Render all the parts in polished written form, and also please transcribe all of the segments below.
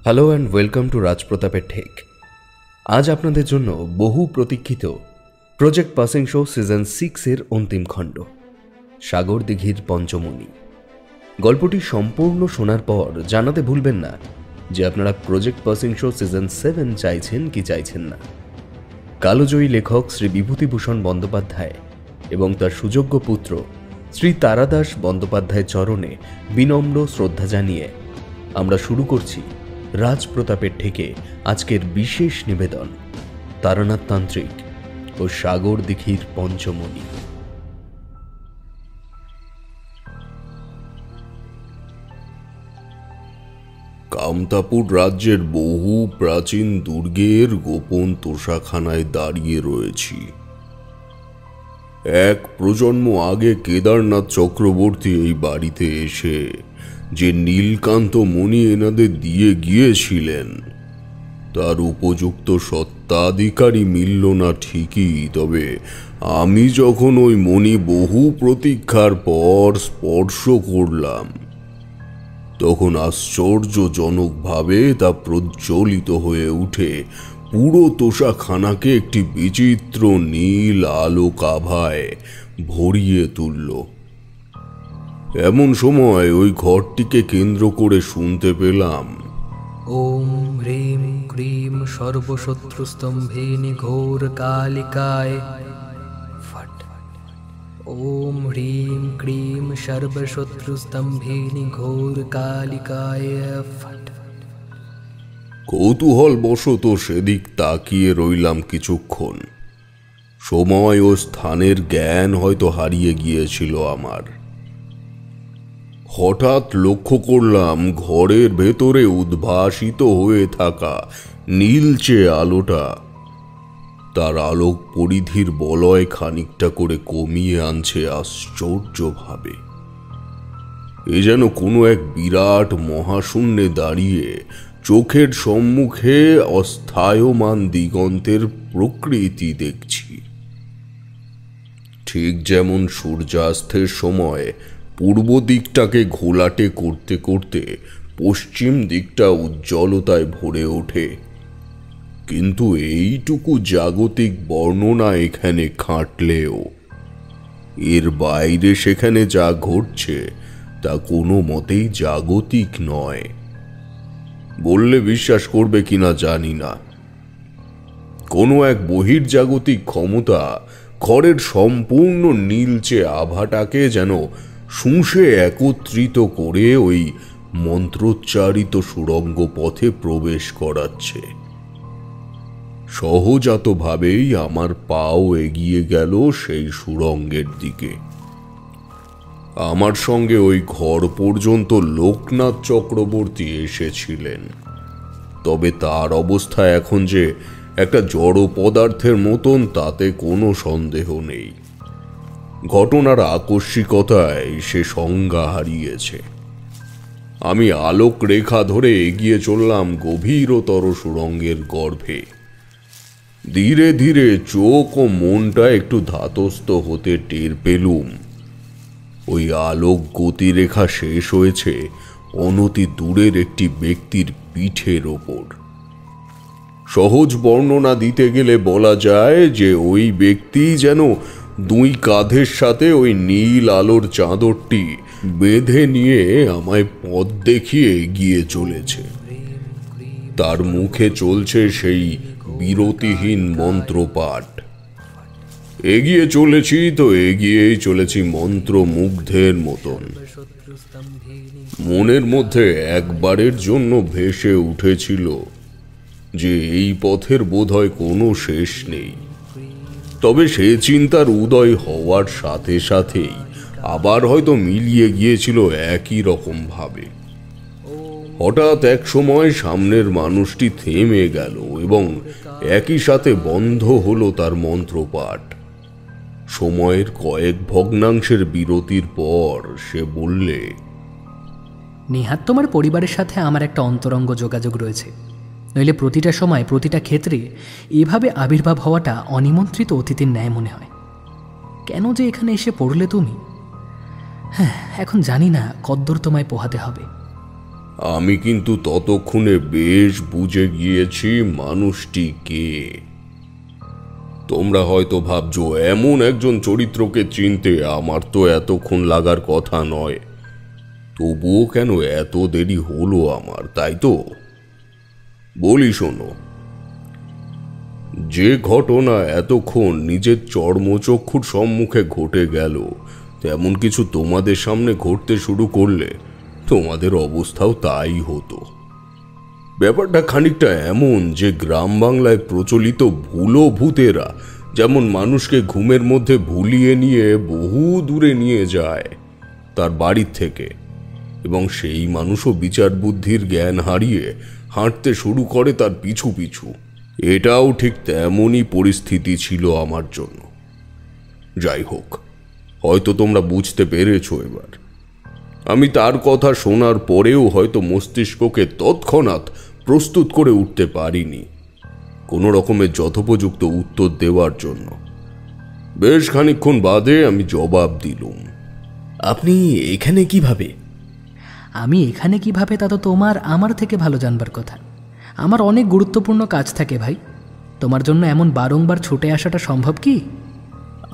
Hello and welcome to রাজপ্রতাপের ঠেক। আজ আপনাদের জন্য বহু প্রতীক্ষিত প্রজেক্ট পাসিং শো সিজন 6-এর অন্তিম খণ্ড সাগর দিঘির পঞ্চমণি। গল্পটি সম্পূর্ণ শোনার পর জানাতে ভুলবেন না যে আপনারা প্রজেক্ট পাসিং শো সিজন 7 চাইছেন কি চাইছেন না। কালোজয়ী লেখক শ্রী বিভূতিভূষণ বন্দ্যোপাধ্যায় এবং তার সুযোগ্য পুত্র শ্রী তারাদাস বন্দ্যোপাধ্যায়ের চরণে বিনম্র শ্রদ্ধা জানিয়ে আমরা শুরু করছি রাজপ্রতাপের ঠেকে আজকের বিশেষ নিবেদন তারানাথ তান্ত্রিক ও সাগর দিঘির পঞ্চমণি। কামতাপুর রাজ্যের বহু প্রাচীন দুর্গের গোপন তোষাখানায় দাঁড়িয়ে রয়েছি। এক প্রজন্ম আগে কেদারনাথ চক্রবর্তী এই বাড়িতে এসে যে নীলকান্ত মণি এনাদের দিয়ে গিয়েছিলেন তার উপযুক্ত সত্ত্বাধিকারী মিলল না ঠিকই, তবে আমি যখন ওই মণি বহু প্রতীক্ষার পর স্পর্শ করলাম তখন আশ্চর্যজনকভাবে তা প্রজ্বলিত হয়ে উঠে পুরো তোষাখানাকে একটি বিচিত্র নীল আলোক আভায় ভরিয়ে তুলল। এমন সময় ওই ঘরটিকে কেন্দ্র করে শুনতে পেলাম, ওম হ্রিম ক্রিম সর্বশত্রুস্তম্ভিনী ঘোর কালিকায় ফট। ওম হ্রিম ক্রিম সর্বশত্রুস্তম্ভিনী ঘোর কালিকায় ফট। কৌতূহল বশত সেদিক তাকিয়ে রইলাম কিছুক্ষণ। সময় ও স্থানের জ্ঞান হয়তো হারিয়ে গিয়েছিল আমার। হঠাৎ লক্ষ্য করলাম ঘরের ভেতরে উদ্ভাসিত হয়ে থাকা নীলচে আলোটা তার আলোক পরিধির বলয় খানিকটা করে কমিয়ে আনছে আশ্চর্যভাবে। এ যেন কোনো এক বিরাট মহাশূন্যে দাঁড়িয়ে চোখের সম্মুখে অস্থায়মান দিগন্তের প্রকৃতি দেখছি। ঠিক যেমন সূর্যাস্তের সময় পূর্ব দিকটাকে ঘোলাটে করতে করতে পশ্চিম দিকটা উজ্জ্বলতায় ভরে ওঠে, কিন্তু এইটুকু জাগতিক বর্ণনা এখানে খাটলেও এর বাইরে সেখানে যা ঘটছে তা কোনো মতেই জাগতিক নয়। বললে বিশ্বাস করবে কিনা জানি না, কোনো এক বহির্জাগতিক ক্ষমতা ঘরের সম্পূর্ণ নীলচে আভাটাকে যেন শুষে একত্রিত করে ওই মন্ত্রোচ্চারিত সুড়ঙ্গ পথে প্রবেশ করাচ্ছে। সহজাতভাবেই আমার পাও এগিয়ে গেল সেই সুড়ঙ্গের দিকে। আমার সঙ্গে ওই ঘর পর্যন্ত লোকনাথ চক্রবর্তী এসেছিলেন, তবে তার অবস্থা এখন যে একটা জড় পদার্থের মতন তাতে কোনো সন্দেহ নেই। ঘটনার আকস্মিকতায় সে সংজ্ঞা হারিয়েছে। আমি আলোক রেখা ধরে এগিয়ে চললাম গভীরতর সুড়ঙ্গের গর্ভে। ধীরে ধীরে চোখ ও মনটা একটু ধাতস্থ হতে টের পেলুম ওই আলোক গতিরেখা শেষ হয়েছে অনতি দূরের একটি ব্যক্তির পিঠের ওপর। সহজ বর্ণনা দিতে গেলে বলা যায় যে ওই ব্যক্তি যেন দুই কাঁধের সাথে ওই নীল আলোর চাদরটি বেঁধে নিয়ে আমায় পথ দেখিয়ে এগিয়ে চলেছে। তার মুখে চলছে সেই বিরতিহীন মন্ত্রপাঠ। এগিয়ে চলেছি তো এগিয়েই চলেছি মন্ত্রমুগ্ধের মতন। মনের মধ্যে একবারের জন্য ভেসে উঠেছিল যে এই পথের বোধহয় কোনো শেষ নেই। তবে সে চিন্তার উদয় হওয়ার সাথে সাথেই আবার হয়তো মিলিয়ে গিয়েছিল একই রকম ভাবে। হঠাৎ এক সময় সামনের মানুষটি থেমে গেল এবং একই সাথে বন্ধ হলো তার মন্ত্রপাঠ। সময়ের কয়েক ভগ্নাংশের বিরতির পর সে বললে, নিহাত তোমার পরিবারের সাথে আমার একটা অন্তরঙ্গ যোগাযোগ রয়েছে, নইলে প্রতিটা সময় প্রতিটা ক্ষেত্রে এভাবে আবির্ভাব হওয়াটা অনিমন্ত্রিত অতিথির ন্যায় মনে হয়। কেন যে এখানে এসে পড়লে তুমি? হ্যাঁ, এখন জানি না কদ্দূর তোমায় পোহাতে হবে। আমি কিন্তু ততক্ষণে বেশ বুঝে গিয়েছি মানুষটি কে। তোমরা হয়তো ভাবছো এমন একজন চরিত্রকে চিনতে আমার তো এতক্ষণ লাগার কথা নয়, তবুও কেন এত দেরি হলো আমার, তাই তো? বলি শোনো, যে ঘটনা এতক্ষণ নিজের চর্মচক্ষুর সম্মুখে ঘটে গেল তেমন কিছু তোমাদের সামনে ঘটতে শুরু করলে তোমাদের অবস্থাও তাই হতো। ব্যাপারটা খানিকটা এমন যে গ্রাম বাংলায় প্রচলিত ভুলো ভূতেরা যেমন মানুষকে ঘুমের মধ্যে ভুলিয়ে নিয়ে বহু দূরে নিয়ে যায় তার বাড়ির থেকে, এবং সেই মানুষও বিচার বুদ্ধির জ্ঞান হারিয়ে হাঁটতে শুরু করে তার পিছু পিছু, এটাও ঠিক তেমনই পরিস্থিতি ছিল আমার জন্য। যাই হোক, হয়তো তোমরা বুঝতে পেরেছো এবার। আমি তার কথা শোনার পরেও হয়তো মস্তিষ্ককে তৎক্ষণাৎ প্রস্তুত করে উঠতে পারিনি কোনো রকমের যথোপযুক্ত উত্তর দেওয়ার জন্য। বেশ খানিকক্ষণ বাদে আমি জবাব দিলুম, আপনি এখানে কিভাবে? আমি এখানে কিভাবে তা তো তোমার আমার থেকে ভালো জানবার কথা। আমার অনেক গুরুত্বপূর্ণ কাজ থাকে ভাই। তোমার জন্য এমন বারংবার ছুটে আসাটা সম্ভব কি?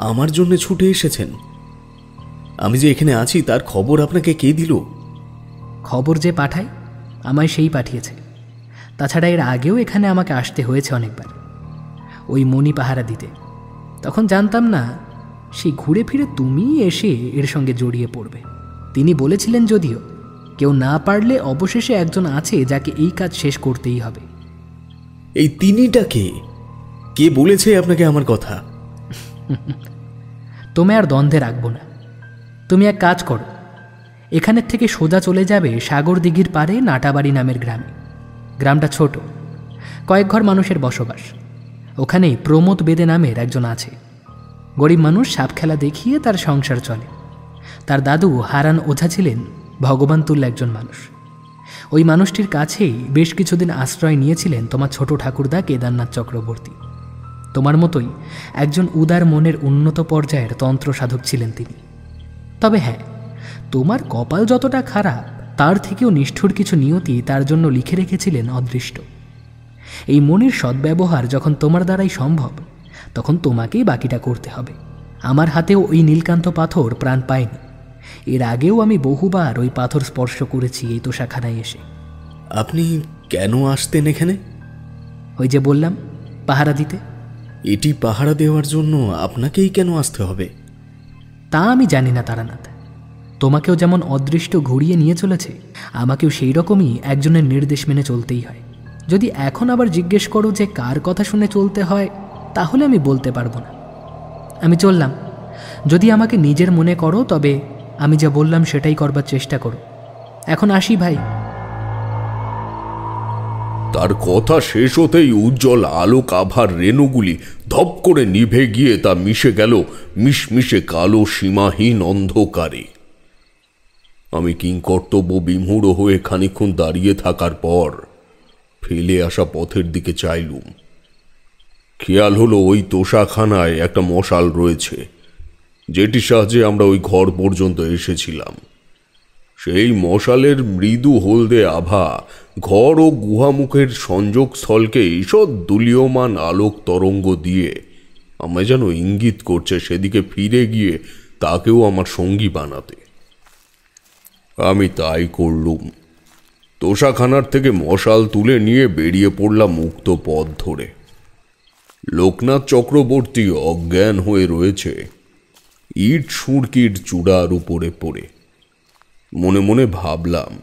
আমার জন্য ছুটে এসেছেন? আমি যে এখানে আছি তার খবর আপনাকে কে দিল? খবর যে পাঠায় আমায় সেই পাঠিয়েছে। তাছাড়া এর আগেও এখানে আমাকে আসতে হয়েছে অনেকবার, ওই মণি পাহারা দিতে। তখন জানতাম না সেই ঘুরে ফিরে তুমি এসে এর সঙ্গে জড়িয়ে পড়বে। তিনি বলেছিলেন যদিও কেউ না পারলে অবশেষে একজন আছে যাকে এই কাজ শেষ করতেই হবে। এই তিনিটা কে? কে বলেছে আপনাকে আমার কথা? তুমি আর দ্বন্দ্বে রাখবো না। তুমি এক কাজ করো, এখানের থেকে সোজা চলে যাবে সাগর দিঘির পাড়ে নাটাবাড়ি নামের গ্রামে। গ্রামটা ছোট, কয়েক ঘর মানুষের বসবাস। ওখানে প্রমোদ বেদে নামের একজন আছে। গরিব মানুষ, সাপ খেলা দেখিয়ে তার সংসার চলে। তার দাদু হারান ওঝা ছিলেন ভগবান তুল্য একজন মানুষ। ওই মানুষটির কাছেই বেশ কিছুদিন আশ্রয় নিয়েছিলেন তোমার ছোট ঠাকুরদা কেদারনাথ চক্রবর্তী। তোমার মতোই একজন উদার মনের উন্নত পর্যায়ের তন্ত্র সাধক ছিলেন তিনি। তবে হ্যাঁ, তোমার কপাল যতটা খারাপ তার থেকেও নিষ্ঠুর কিছু নিয়তি তার জন্য লিখে রেখেছিলেন অদৃষ্ট। এই মনের সদ্ব্যবহার যখন তোমার দ্বারাই সম্ভব, তখন তোমাকেই বাকিটা করতে হবে। আমার হাতেও ওই নীলকান্ত পাথর প্রাণ পায়নি। এর আগেও আমি বহুবার ওই পাথর স্পর্শ করেছি এই তোষাখানায় এসে। আপনি কেন আসতেন এখানে? ওই যে বললাম, পাহারা দিতে। এটি পাহারা দেওয়ার জন্য আপনাকেই কেন আসতে হবে? তা আমি জানি না তারানাথ। তোমাকেও যেমন অদৃষ্ট ঘুরিয়ে নিয়ে চলেছে, আমাকেও সেই রকমই একজনের নির্দেশ মেনে চলতেই হয়। যদি এখন আবার জিজ্ঞেস করো যে কার কথা শুনে চলতে হয়, তাহলে আমি বলতে পারবো না। আমি চললাম। যদি আমাকে নিজের মনে করো তবে আমি যা বললাম সেটাই করবার চেষ্টা করো। এখন আসি ভাই। তার কথা শেষ হতেই উজ্জ্বল আলোক আভার রেণুগুলি ধপ করে নিভে গিয়ে তা মিশে গেল মিশমিশে কালো সীমাহীন অন্ধকারে। আমি কিংকর্তব্য বিমূঢ় হয়ে খানিকক্ষণ দাঁড়িয়ে থাকার পর ফেলে আসা পথের দিকে চাইলুম। খেয়াল হলো ওই তোষাখানায় একটা মশাল রয়েছে, যেটির সাহায্যে আমরা ওই ঘর পর্যন্ত এসেছিলাম। সেই মশালের মৃদু হলদে আভা ঘর ও গুহামুখের সংযোগস্থলকে ঈষৎ দুলীয়মান আলোক তরঙ্গ দিয়ে আমায় যেন ইঙ্গিত করছে সেদিকে ফিরে গিয়ে তাকেও আমার সঙ্গী বানাতে। আমি তাই করলুম। তোষাখানার থেকে মশাল তুলে নিয়ে বেরিয়ে পড়লাম মুক্ত পথ ধরে। লোকনাথ চক্রবর্তী অজ্ঞান হয়ে রয়েছে ইট সুড়কির চূড়ার উপরে পড়ে। মনে মনে ভাবলাম,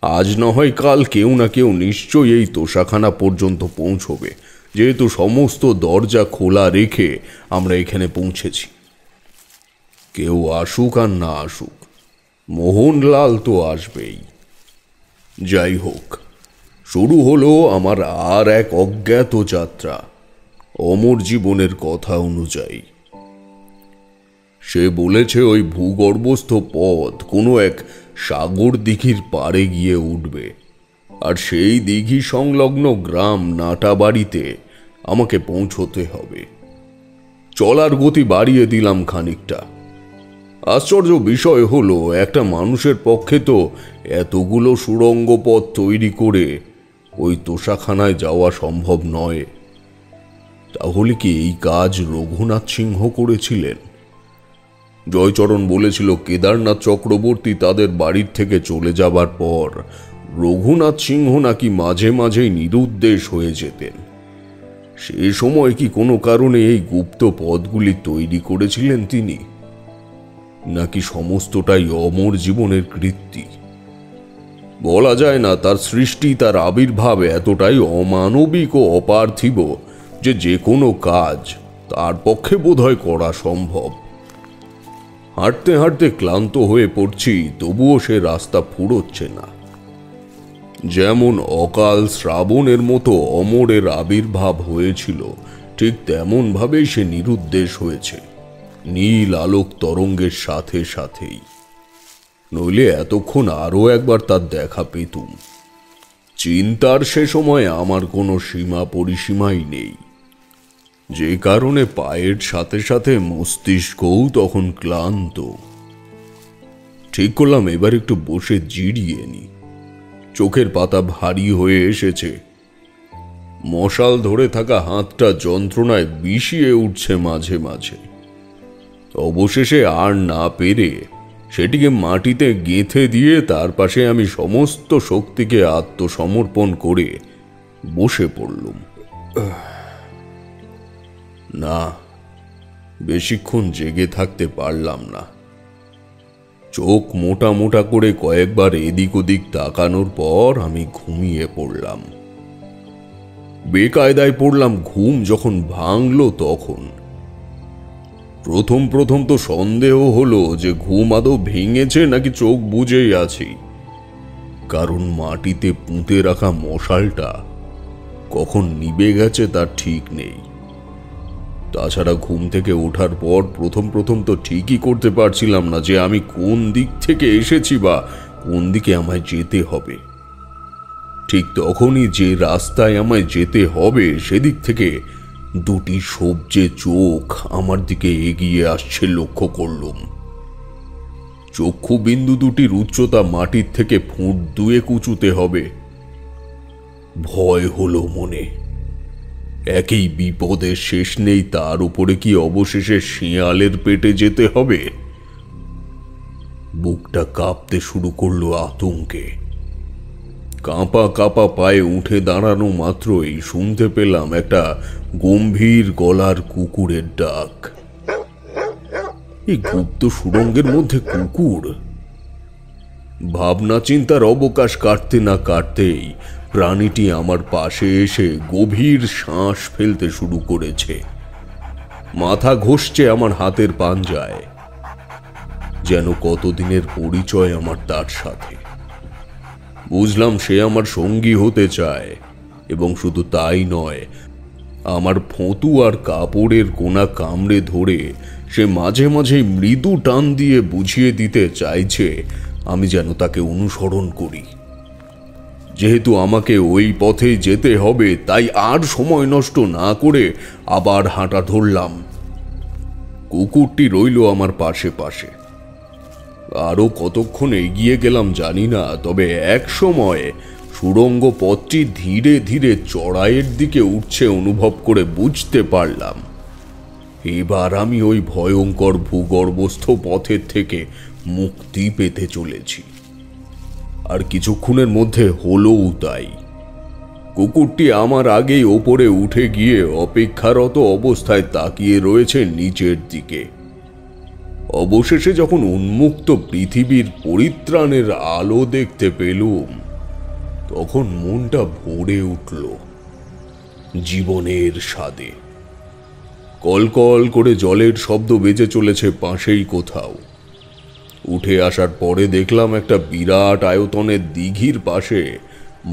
আজ না হয় কাল কেউ না কেউ নিশ্চয়ই এই তোষাখানা পর্যন্ত পৌঁছবে, যেহেতু সমস্ত দরজা খোলা রেখে আমরা এখানে পৌঁছেছি। কেউ আসুক আর না আসুক, মোহনলাল তো আসবেই। যাই হোক, শুরু হলো আমার আর এক অজ্ঞাত যাত্রা অমর জীবনের কথা অনুযায়ী। সে বলেছে ওই ভূগর্ভস্থ পথ কোনো এক সাগর দিঘির পাড়ে গিয়ে উঠবে, আর সেই দিঘি সংলগ্ন গ্রাম নাটাবাড়িতে আমাকে পৌঁছতে হবে। চলার গতি বাড়িয়ে দিলাম খানিকটা। আশ্চর্য বিষয় হলো একটা মানুষের পক্ষে তো এতগুলো সুড়ঙ্গ পথ তৈরি করে ওই তোষাখানায় যাওয়া সম্ভব নয়। তাহলে কি এই কাজ রঘুনাথ সিংহ করেছিলেন? জয়চরণ বলেছিল কেদারনাথ চক্রবর্তী তাদের বাড়ির থেকে চলে যাবার পর রঘুনাথ সিংহ নাকি মাঝে মাঝেই নিরুদ্দেশ হয়ে যেতেন। সে সময় কি কোনো কারণে এই গুপ্ত পথগুলি তৈরি করেছিলেন তিনি, নাকি সমস্তটাই অমর জীবনের কৃত্তি? বলা যায় না। তার সৃষ্টি, তার আবির্ভাব এতটাই অমানবিক ও অপার্থিব যে কোনো কাজ তার পক্ষে বোধহয় করা সম্ভব। হাঁটতে হাঁটতে ক্লান্ত হয়ে পড়ছি, তবুও সে রাস্তা ফুরোচ্ছে না। যেমন অকাল শ্রাবণের মতো অমরের আবির্ভাব হয়েছিল, ঠিক তেমন ভাবেই সে নিরুদ্দেশ হয়েছে, নীল আলোক তরঙ্গের সাথে সাথেই। নইলে এতক্ষণ আরো একবার তার দেখা পেতুম। চিন্তার সে সময় আমার কোনো সীমা পরিসীমাই নেই, যে কারণে পায়ের সাথে সাথে মস্তিষ্কও তখন ক্লান্ত। ঠিক করলাম এবার একটু বসে জিরিয়ে নি। চোখের পাতা ভারী হয়ে এসেছে, মশাল ধরে থাকা হাতটা যন্ত্রণায় বিষিয়ে উঠছে মাঝে মাঝে। অবশেষে আর না পেরে সেটিকে মাটিতে গেঁথে দিয়ে তার পাশে আমি সমস্ত শক্তিকে আত্মসমর্পণ করে বসে পড়লুম। না, বেশিক্ষণ জেগে থাকতে পারলাম না। চোখ মোটা মোটা করে কয়েকবার এদিক ওদিক তাকানোর পর আমি ঘুমিয়ে পড়লাম। বেকায়দায় পড়লাম। ঘুম যখন ভাঙলো তখন প্রথম প্রথম তো সন্দেহ হলো যে ঘুম আদৌ ভেঙেছে নাকি চোখ বুজেই আছি, কারণ মাটিতে পুঁতে রাখা মশালটা কখন নিভে গেছে তার ঠিক নেই। তাছাড়া ঘুম থেকে ওঠার পর প্রথম প্রথম তো ঠিকই করতে পারছিলাম না যে আমি কোন দিক থেকে এসেছি বা কোন দিকে আমায় যেতে হবে। ঠিক তখনই যে রাস্তায় আমায় যেতে হবে সেদিক থেকে দুটি সবজে চোখ আমার দিকে এগিয়ে আসছে লক্ষ্য করলুম। চক্ষু বিন্দু দুটির উচ্চতা মাটির থেকে ফুট দুয়েক উঁচুতে হবে। ভয় হলো মনে। একই বিপদের শেষ নেই, তার উপরে কি অবশেষে শিয়ালের পেটে যেতে হবে? বুকটা কাঁপতে শুরু করলো আতঙ্কে। কাঁপা কাঁপা পায়ে উঠে দাঁড়ানো মাত্রই শুনতে পেলাম একটা গম্ভীর গলার কুকুরের ডাক। এই গুপ্ত সুড়ঙ্গের মধ্যে কুকুর! ভাবনা চিন্তার অবকাশ কাটতে না কাটতেই প্রাণীটি আমার পাশে এসে গভীর শ্বাস ফেলতে শুরু করেছে। মাথা ঘষছে আমার হাতের পাঞ্জায়, যেন কতদিনের পরিচয় আমার তার সাথে। বুঝলাম সে আমার সঙ্গী হতে চায়, এবং শুধু তাই নয়, আমার ফোঁতু আর কাপড়ের কোনা কামড়ে ধরে সে মাঝে মাঝে মৃদু টান দিয়ে বুঝিয়ে দিতে চাইছে আমি যেন তাকে অনুসরণ করি। যেহেতু আমাকে ওই পথে যেতে হবে, তাই আর সময় নষ্ট না করে আবার হাঁটা ধরলাম। কুকুরটি রইল আমার পাশে পাশে। আরো কতক্ষণ এগিয়ে গেলাম জানি না, তবে এক সময় সুড়ঙ্গ পথটি ধীরে ধীরে চড়াইয়ের দিকে উঠছে অনুভব করে বুঝতে পারলাম এবার আমি ওই ভয়ঙ্কর ভূগর্ভস্থ পথের থেকে মুক্তি পেতে চলেছি। আর কিছুক্ষণের মধ্যে হলোও তাই। কুকুরটি আমার আগেই ওপরে উঠে গিয়ে অপেক্ষারত অবস্থায় তাকিয়ে রয়েছে নিচের দিকে। অবশেষে যখন উন্মুক্ত পৃথিবীর পরিত্রাণের আলো দেখতে পেলুম, তখন মনটা ভরে উঠল জীবনের স্বাদে। কলকল করে জলের শব্দ বেজে চলেছে পাশেই কোথাও। উঠে আসার পরে দেখলাম একটা বিরাট আয়তনের দিঘির পাশে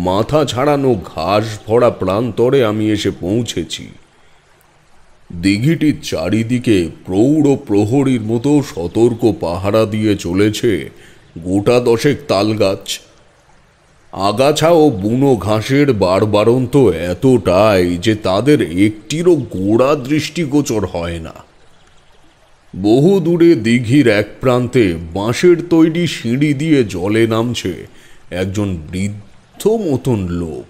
মাথা ছাড়ানো ঘাস ভরা প্রান্তরে আমি এসে পৌঁছেছি। দিঘিটির চারিদিকে প্রৌঢ় প্রহরীর মতো সতর্ক পাহারা দিয়ে চলেছে গোটা দশেক তালগাছ। আগাছা ও বুনো ঘাসের বাড়বাড়ন্ত এতটাই যে তাদের একটিরও গোড়া দৃষ্টিগোচর হয় না। বহু দূরে দিঘির এক প্রান্তে বাঁশের তৈরি সিঁড়ি দিয়ে জলে নামছে একজন বৃদ্ধ মতন লোক।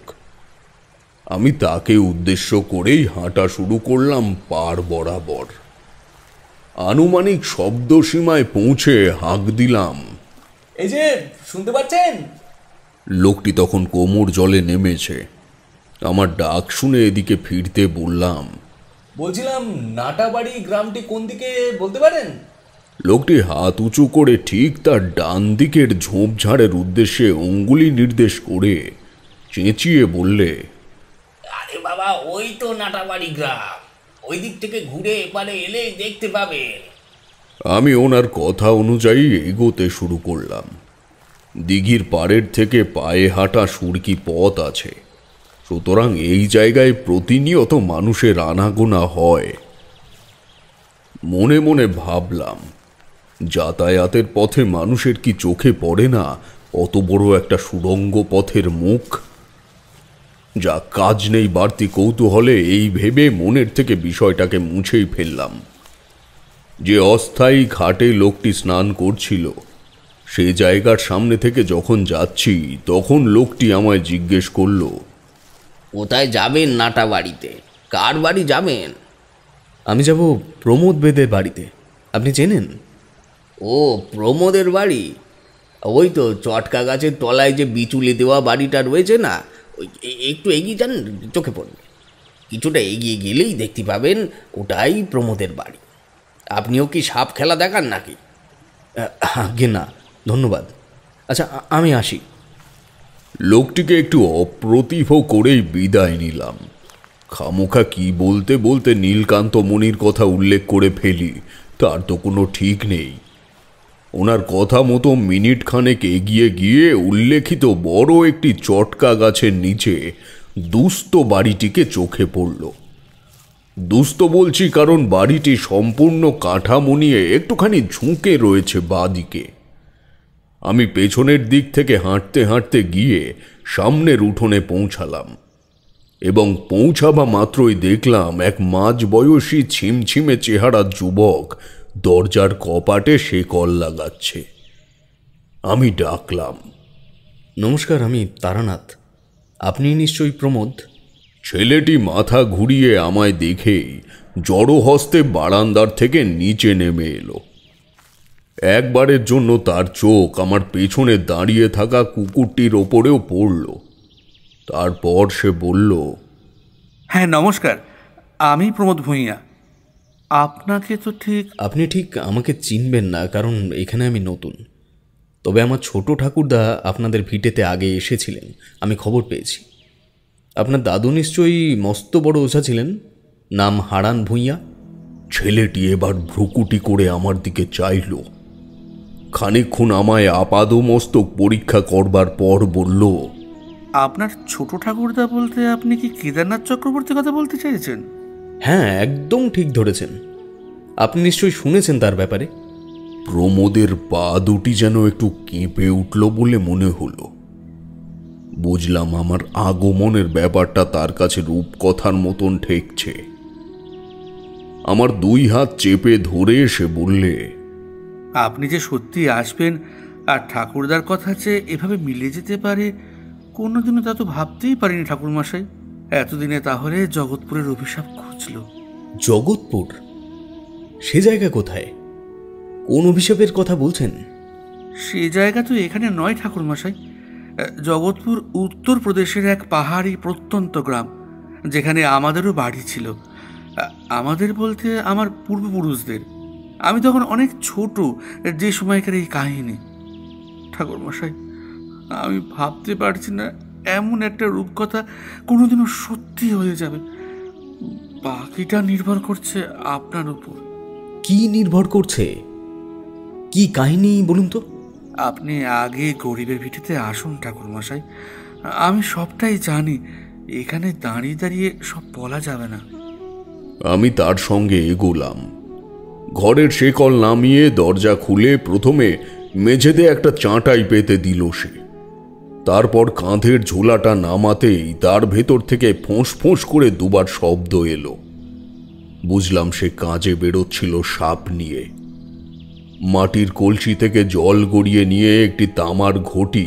আমি তাকে উদ্দেশ্য করেই হাঁটা শুরু করলাম পাড় বরাবর। আনুমানিক শব্দসীমায় পৌঁছে হাঁক দিলাম, এই যে শুনতে পাচ্ছেন? লোকটি তখন কোমর জলে নেমেছে। আমার ডাক শুনে এদিকে ফিরতে বললাম, বলছিলাম নাটাবাড়ি গ্রামটি কোন দিকে বলতে পারেন? লোকটি হাত উঁচু করে ঠিক তার ডান দিকের ঝোপঝাড়ের উদ্দেশ্যে অঙ্গুলি নির্দেশ করে চেঁচিয়ে বললে, আরে বাবা, ওই তো নাটাবাড়ি গ্রাম, ওই দিক থেকে ঘুরে এপারে এলে দেখতে পাবেন। আমি ওনার কথা অনুযায়ী এগোতে শুরু করলাম। দিঘির পাড়ের থেকে পায়ে হাঁটা সুরকি পথ আছে, সুতরাং এই জায়গায় প্রতিনিয়ত মানুষের আনাগোনা হয়। মনে মনে ভাবলাম, যাতায়াতের পথে মানুষের কি চোখে পড়ে না অত বড় একটা সুড়ঙ্গ পথের মুখ? যা কাজ নেই বাড়তি কৌতূহলে এই ভেবে মনের থেকে বিষয়টাকে মুছেই ফেললাম। যে অস্থায়ী ঘাটে লোকটি স্নান করছিল সে জায়গার সামনে থেকে যখন যাচ্ছি তখন লোকটি আমায় জিজ্ঞেস করল, কোথায় যাবেন নাটাবাড়িতে? কার বাড়ি যাবেন? আমি যাব প্রমোদ বেদের বাড়িতে। আপনি চেনেন? ও, প্রমোদের বাড়ি। ওই তো চটকা গাছের তলায় যে বিচুলি দেওয়া বাড়িটা রয়েছে না, ওই একটু এগিয়ে যান, চোখে পড়বে। কিছুটা এগিয়ে গেলেই দেখতে পাবেন ওটাই প্রমোদের বাড়ি। আপনিও কি সাপ খেলা দেখান নাকি? আগে না, ধন্যবাদ। আচ্ছা, আমি আসি। লোকটিকে একটু অপ্রতিভ করেই বিদায় নিলাম। খামোখা কি বলতে বলতে নীলকান্ত মণির কথা উল্লেখ করে ফেলি, তার তো কোনো ঠিক নেই। ওনার কথা মতো মিনিট খানেক এগিয়ে গিয়ে উল্লেখিত বড় একটি চটকা গাছের নিচে দুস্থ বাড়িটিকে চোখে পড়ল। দুস্থ বলছি কারণ বাড়িটি সম্পূর্ণ কাঠামো নিয়ে একটুখানি ঝুঁকে রয়েছে বাঁদিকে। আমি পেছনের দিক থেকে হাঁটতে হাঁটতে গিয়ে সামনের উঠোনে পৌঁছালাম এবং পৌঁছাবা মাত্রই দেখলাম এক মাঝবয়সী ছিমছিমে চেহারা যুবক দরজার কপাটে শেকল লাগাচ্ছে। আমি ডাকলাম, নমস্কার, আমি তারানাথ। আপনি নিশ্চয়ই প্রমোদ? ছেলেটি মাথা ঘুরিয়ে আমায় দেখেই জড়ো হস্তে বারান্দার থেকে নিচে নেমে এলো। একবারের জন্য তার চোখ আমার পেছনে দাঁড়িয়ে থাকা কুকুরটির ওপরেও পড়ল। তারপর সে বলল, হ্যাঁ নমস্কার, আমি প্রমোদ ভূঁইয়া। আপনাকে তো ঠিক... আপনি ঠিক আমাকে চিনবেন না, কারণ এখানে আমি নতুন। তবে আমার ছোট ঠাকুরদা আপনাদের ভিটেতে আগে এসেছিলেন, আমি খবর পেয়েছি। আপনার দাদু নিশ্চয়ই মস্ত বড় ওঝা ছিলেন, নাম হারান ভূঁইয়া। ছেলেটি এবার ভ্রুকুটি করে আমার দিকে চাইল। খানিকক্ষণ আমায় আপাদমস্তক পরীক্ষা করবার পর বলল, আপনার ছোট ঠাকুরদা বলতে আপনি কি কেদারনাথ চক্রবর্তীর কথা বলতে চাইছেন? হ্যাঁ, একদম ঠিক ধরেছেন। আপনি নিশ্চয়ই শুনেছেন তার ব্যাপারে। প্রমোদের পা দুটি যেন একটু কেঁপে উঠল বলে মনে হলো। বুঝলাম আমার আগমনের ব্যাপারটা তার কাছে রূপকথার মতন ঠেকছে। আমার দুই হাত চেপে ধরে সে বললে, আপনি যে সত্যি আসবেন আর ঠাকুরদার কথা যে এভাবে মিলে যেতে পারে কোনোদিনও তা তো ভাবতেই পারিনি ঠাকুরমশাই। এতদিনে তাহলে জগৎপুরের অভিশাপ খুঁজল। জগৎপুর? সে জায়গা কোথায়? কোন অভিশাপের কথা বলছেন? সে জায়গা তো এখানে নয় ঠাকুরমশাই। জগৎপুর উত্তরপ্রদেশের এক পাহাড়ি প্রত্যন্ত গ্রাম, যেখানে আমাদেরও বাড়ি ছিল। আমাদের বলতে আমার পূর্বপুরুষদের। আমি তখন অনেক ছোট যে সময়কার এই কাহিনী। ঠাকুরমশাই, আমি ভাবতে পারছি না এমন একটা রূপকথা কোনোদিনও সত্যি হয়ে যাবে। বাকিটা নির্ভর করছে আপনার উপর। কি নির্ভর করছে? কি কাহিনী বলুন তো? আপনি আগে গরিবের ভিটেতে আসুন ঠাকুরমশাই, আমি সবটাই জানি। এখানে দাঁড়িয়ে দাঁড়িয়ে সব বলা যাবে না। আমি তার সঙ্গে এগোলাম। ঘরের শেকল নামিয়ে দরজা খুলে প্রথমে মেঝেতে একটা চাঁটাই পেতে দিল সে। তারপর কাঁধের ঝোলাটা নামাতেই তার ভেতর থেকে ফোঁস ফোঁস করে দুবার শব্দ এলো। বুঝলাম সে কাজে বেরোচ্ছিল সাপ নিয়ে। মাটির কলসি থেকে জল গড়িয়ে নিয়ে একটি তামার ঘটি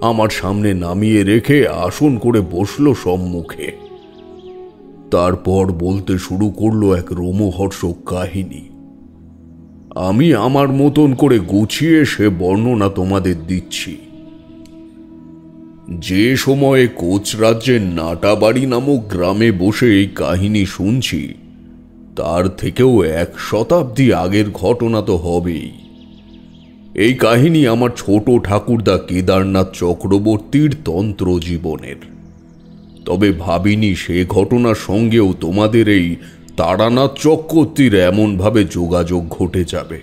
আমার সামনে নামিয়ে রেখে আসন করে বসল সম্মুখে। তারপর বলতে শুরু করলো এক রোমহর্ষক কাহিনী। আমি আমার মতন করে গুছিয়ে সে বর্ণনা তোমাদের দিচ্ছি। যে সময়ে কোচ রাজ্যের নাটাবাড়ি নামক গ্রামে বসে এই কাহিনী শুনছি, তার থেকেও 1 শতাব্দী আগের ঘটনা তো হবেই। এই কাহিনী আমার ছোট ঠাকুরদা কেদারনাথ চক্রবর্তীর তন্ত্র জীবনের। তবে ভাবিনি সে ঘটনার সঙ্গেও তোমাদের এই তারানাথ চক্রবর্তীর এমনভাবে যোগাযোগ ঘটে যাবে।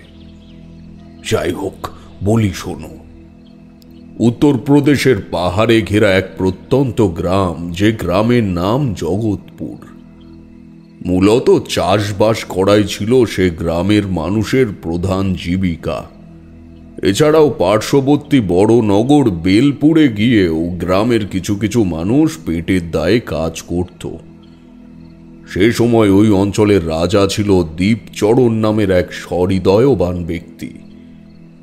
যাই হোক, বলি শোনো। উত্তরপ্রদেশের পাহাড়ে ঘেরা এক প্রত্যন্ত গ্রাম, যে গ্রামের নাম জগৎপুর। মূলত চাষবাস করাই ছিল সে গ্রামের মানুষের প্রধান জীবিকা। এছাড়াও পার্শ্ববর্তী বড় নগর বেলপুরে গিয়েও গ্রামের কিছু কিছু মানুষ পেটের দায়ে কাজ করত। সে সময় ওই অঞ্চলের রাজা ছিল দীপচরণ নামের এক সহৃদয়বান ব্যক্তি।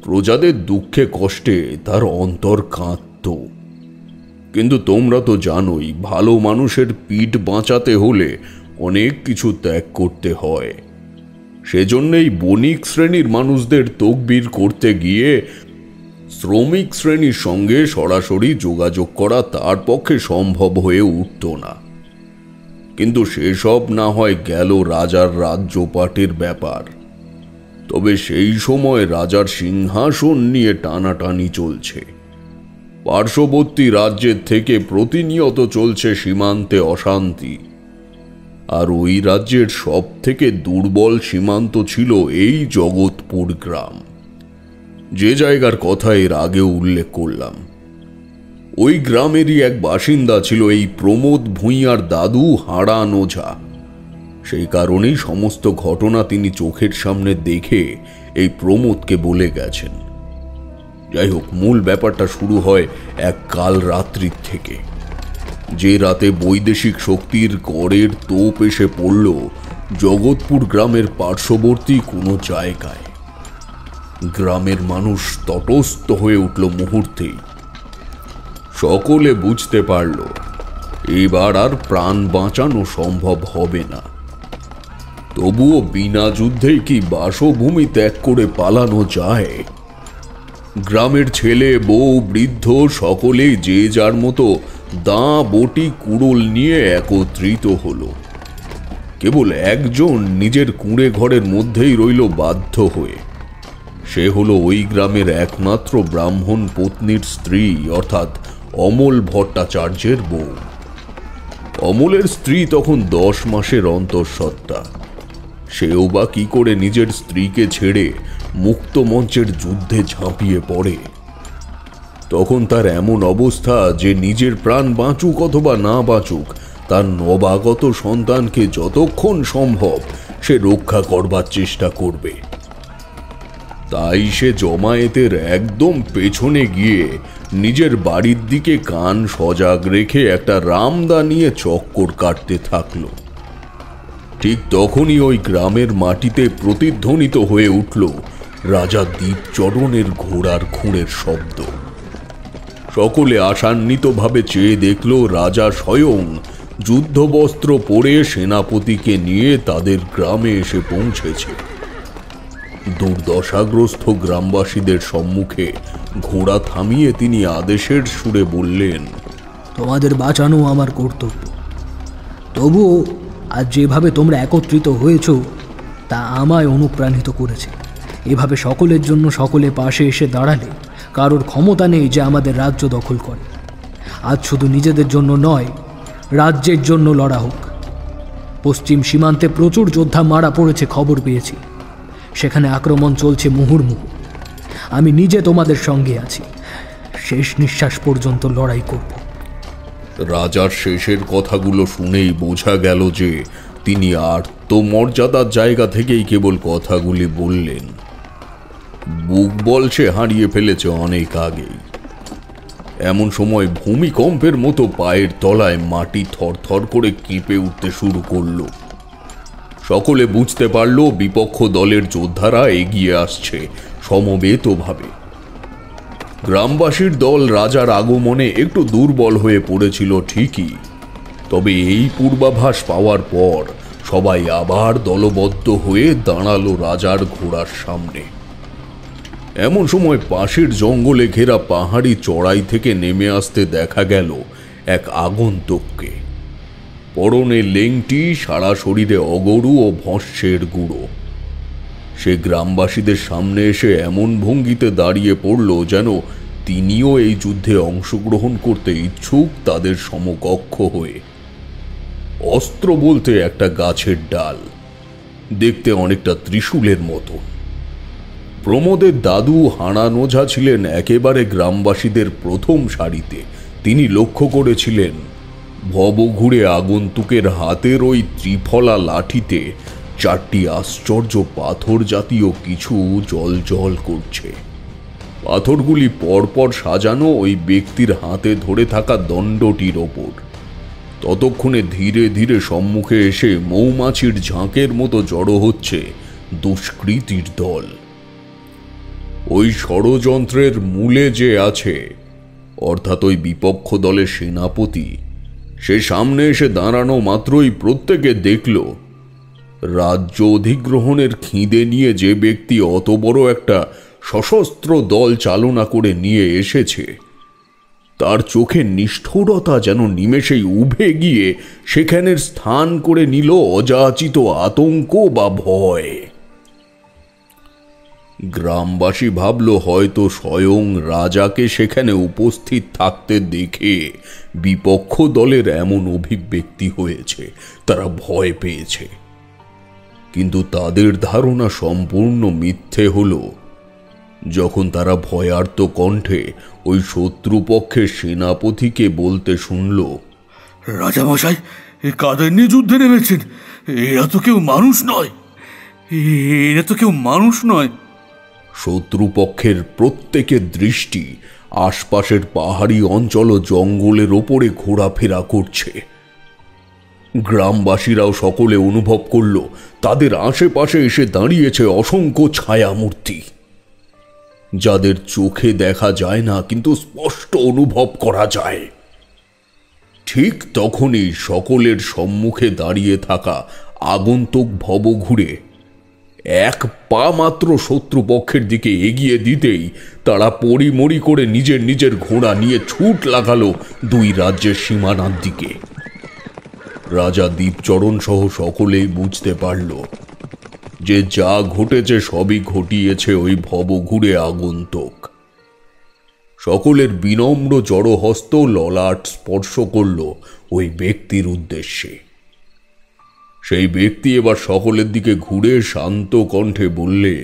প্রজাদের দুঃখে কষ্টে তার অন্তর কাঁদত। কিন্তু তোমরা তো জানোই, ভালো মানুষের পিঠ বাঁচাতে হলে অনেক কিছু ত্যাগ করতে হয়। সেজন্যই বণিক শ্রেণীর মানুষদের তকবির করতে গিয়ে শ্রমিক শ্রেণীর সঙ্গে সরাসরি যোগাযোগ করা তার পক্ষে সম্ভব হয়ে উঠত না। কিন্তু সেসব না হয় গেল রাজার রাজ্যপাটের ব্যাপার। তবে সেই সময় রাজার সিংহাসন নিয়ে টানাটানি চলছে। পার্শ্ববর্তী রাজ্যের থেকে প্রতিনিয়ত চলছে সীমান্তে অশান্তি। আর ওই রাজ্যের সব থেকে দুর্বল সীমান্ত ছিল এই জগৎপুর গ্রাম, যে জায়গার কথা এর আগেও উল্লেখ করলাম। ওই গ্রামেরই এক বাসিন্দা ছিল এই প্রমোদ ভূঁইয়ার দাদু হারান ওঝা। সেই কারণেই সমস্ত ঘটনা তিনি চোখের সামনে দেখে এই প্রমোদকে বলে গেছেন। যাই হোক, মূল ব্যাপারটা শুরু হয় এক কাল রাত্রির থেকে, যে রাতে বৈদেশিক শক্তির করের তোপ এসে পড়ল জগৎপুর গ্রামের পার্শ্ববর্তী কোনো জায়গায়। গ্রামের মানুষ তটস্থ হয়ে উঠল মুহূর্তেই। সকলে বুঝতে পারল এবার আর প্রাণ বাঁচানো সম্ভব হবে না। তবুও বিনা যুদ্ধেই কি বাসভূমি ত্যাগ করে পালানো যায়? গ্রামের ছেলে, বউ, বৃদ্ধ সকলেই যে যার মতো দাঁ, বটি, কুড়োল নিয়ে একত্রিত হলো। কেবল একজন নিজের কুঁড়ে ঘরের মধ্যেই রইল বাধ্য হয়ে। সে হলো ওই গ্রামের একমাত্র ব্রাহ্মণ পত্নীর স্ত্রী, অর্থাৎ অমল ভট্টাচার্যের বউ। অমলের স্ত্রী তখন 10 মাসের অন্তঃসত্ত্বা। সেও বা কি করে নিজের স্ত্রীকে ছেড়ে মুক্ত মঞ্চের যুদ্ধে ঝাঁপিয়ে পড়ে? তখন তার এমন অবস্থা যে নিজের প্রাণ বাঁচুক অথবা না বাঁচুক, তার নবাগত সন্তানকে যতক্ষণ সম্ভব সে রক্ষা করবার চেষ্টা করবে। তাই সে জমায়েতের একদম পেছনে গিয়ে নিজের বাড়ির দিকে কান সজাগ রেখে একটা রামদা নিয়ে চক্কর কাটতে থাকলো। ঠিক তখনই ওই গ্রামের মাটিতে প্রতিধ্বনিত হয়ে উঠল রাজা দীপচরণের ঘোড়ার খুঁড়ের শব্দ। সকলে আশান্বিতভাবে চেয়ে দেখল রাজা স্বয়ং যুদ্ধবস্ত্র পরে সেনাপতিকে নিয়ে তাদের গ্রামে এসে পৌঁছেছে। দুর্দশাগ্রস্ত গ্রামবাসীদের সম্মুখে ঘোড়া থামিয়ে তিনি আদেশের সুরে বললেন, তোমাদের বাঁচানো আমার কর্তব্য। তবুও আজ যেভাবে তোমরা একত্রিত হয়েছ তা আমায় অনুপ্রাণিত করেছে। এভাবে সকলের জন্য সকলে পাশে এসে দাঁড়ালে কারোর ক্ষমতা নেই যে আমাদের রাজ্য দখল করে। আজ শুধু নিজেদের জন্য নয়, রাজ্যের জন্য লড়া হোক। পশ্চিম সীমান্তে প্রচুর যোদ্ধা মারা পড়েছে খবর পেয়েছি। সেখানে আক্রমণ চলছে মুহুর্মুহু। আমি নিজে তোমাদের সঙ্গে আছি। শেষ নিঃশ্বাস পর্যন্ত লড়াই করব। রাজার শেষের কথাগুলো শুনেই বোঝা গেল যে তিনি আত্মমর্যাদার জায়গা থেকেই কেবল কথাগুলি বললেন। বুক বল সে হারিয়ে ফেলেছে অনেক আগেই। এমন সময় ভূমিকম্পের মতো পায়ের তলায় মাটি থরথর করে কেঁপে উঠতে শুরু করল। সকলে বুঝতে পারল বিপক্ষ দলের যোদ্ধারা এগিয়ে আসছে সমবেতভাবে। গ্রামবাসীর দল রাজার আগমনে একটু দুর্বল হয়ে পড়েছিল ঠিকই, তবে এই পূর্বাভাস পাওয়ার পর সবাই আবার দলবদ্ধ হয়ে দাঁড়ালো রাজার ঘোড়ার সামনে। এমন সময় পাশের জঙ্গলে ঘেরা পাহাড়ি চড়াই থেকে নেমে আসতে দেখা গেল এক আগন্তুককে। পরনে লেংটি, সারা শরীরে অগরু ও ভস্যের গুঁড়ো। সে গ্রামবাসীদের সামনে এসে এমন ভঙ্গিতে দাঁড়িয়ে পড়ল যেন তিনিও এই যুদ্ধে অংশগ্রহণ করতে ইচ্ছুক, তাদের সমকক্ষ হয়ে। অস্ত্র বলতে একটা গাছের ডাল, দেখতে অনেকটা ত্রিশূলের মতো। প্রমোদের দাদু হাঁড়ান ওঝা ছিলেন একেবারে গ্রামবাসীদের প্রথম সারিতে। তিনি লক্ষ্য করেছিলেন ভবঘুরে আগন্তুকের হাতের ওই ত্রিফলা লাঠিতে 4টি আশ্চর্য পাথর জাতীয় কিছু জ্বলজ্বল করছে। পাথরগুলি পরপর সাজানো ওই ব্যক্তির হাতে ধরে থাকা দণ্ডটির ওপর। ততক্ষণে ধীরে ধীরে সম্মুখে এসে মৌমাছির ঝাঁকের মতো জড়ো হচ্ছে দুষ্কৃতীর দল। ওই ষড়যন্ত্রের মূলে যে আছে, অর্থাৎ ওই বিপক্ষ দলের সেনাপতি, সে সামনে এসে দাঁড়ানো মাত্রই প্রত্যেকে দেখল রাজ্য অধিগ্রহণের খিদে নিয়ে যে ব্যক্তি অত বড় একটা সশস্ত্র দল চালনা করে নিয়ে এসেছে, তার চোখে নিষ্ঠুরতা যেন নিমেষেই উভে গিয়ে সেখানের স্থান করে নিল অযাচিত আতঙ্ক বা ভয়। গ্রামবাসী ভাবল হয়তো স্বয়ং রাজাকে সেখানে উপস্থিত থাকতে দেখে বিপক্ষ দলের এমন অভিব্যক্তি হয়েছে, তারা ভয় পেয়েছে। কিন্তু তাদের ধারণা সম্পূর্ণ মিথ্যে হলো যখন তারা ভয়ার্ত কণ্ঠে ওই শত্রুপক্ষের সেনাপতিকে বলতে শুনল, রাজামশাই, কাদের নিয়ে যুদ্ধে নেমেছেন? এরা তো কেউ মানুষ নয়, এরা তো কেউ মানুষ নয়। শত্রুপক্ষের প্রত্যেকের দৃষ্টি আশপাশের পাহাড়ি অঞ্চল ও জঙ্গলের ওপরে ঘোরাফেরা করছে। গ্রামবাসীরাও সকলে অনুভব করল তাদের আশেপাশে এসে দাঁড়িয়েছে অসংখ্য ছায়ামূর্তি, যাদের চোখে দেখা যায় না কিন্তু স্পষ্ট অনুভব করা যায়। ঠিক তখনই সকলের সম্মুখে দাঁড়িয়ে থাকা আগন্তুক ভবঘুরে এক পা মাত্র শত্রুপক্ষের দিকে এগিয়ে দিতেই তারা পরিমরি করে নিজের নিজের ঘোড়া নিয়ে ছুট লাগালো দুই রাজ্যের সীমানার দিকে। রাজা দীপচরণ সহ সকলেই বুঝতে পারল যে যা ঘটেছে সবই ঘটিয়েছে ওই ভবঘুরে আগন্তুক। সকলের বিনম্র জড়হস্ত ললাট স্পর্শ করল ওই ব্যক্তির উদ্দেশ্যে। সেই ব্যক্তি এবার সকলের দিকে ঘুরে শান্ত কণ্ঠে বললে,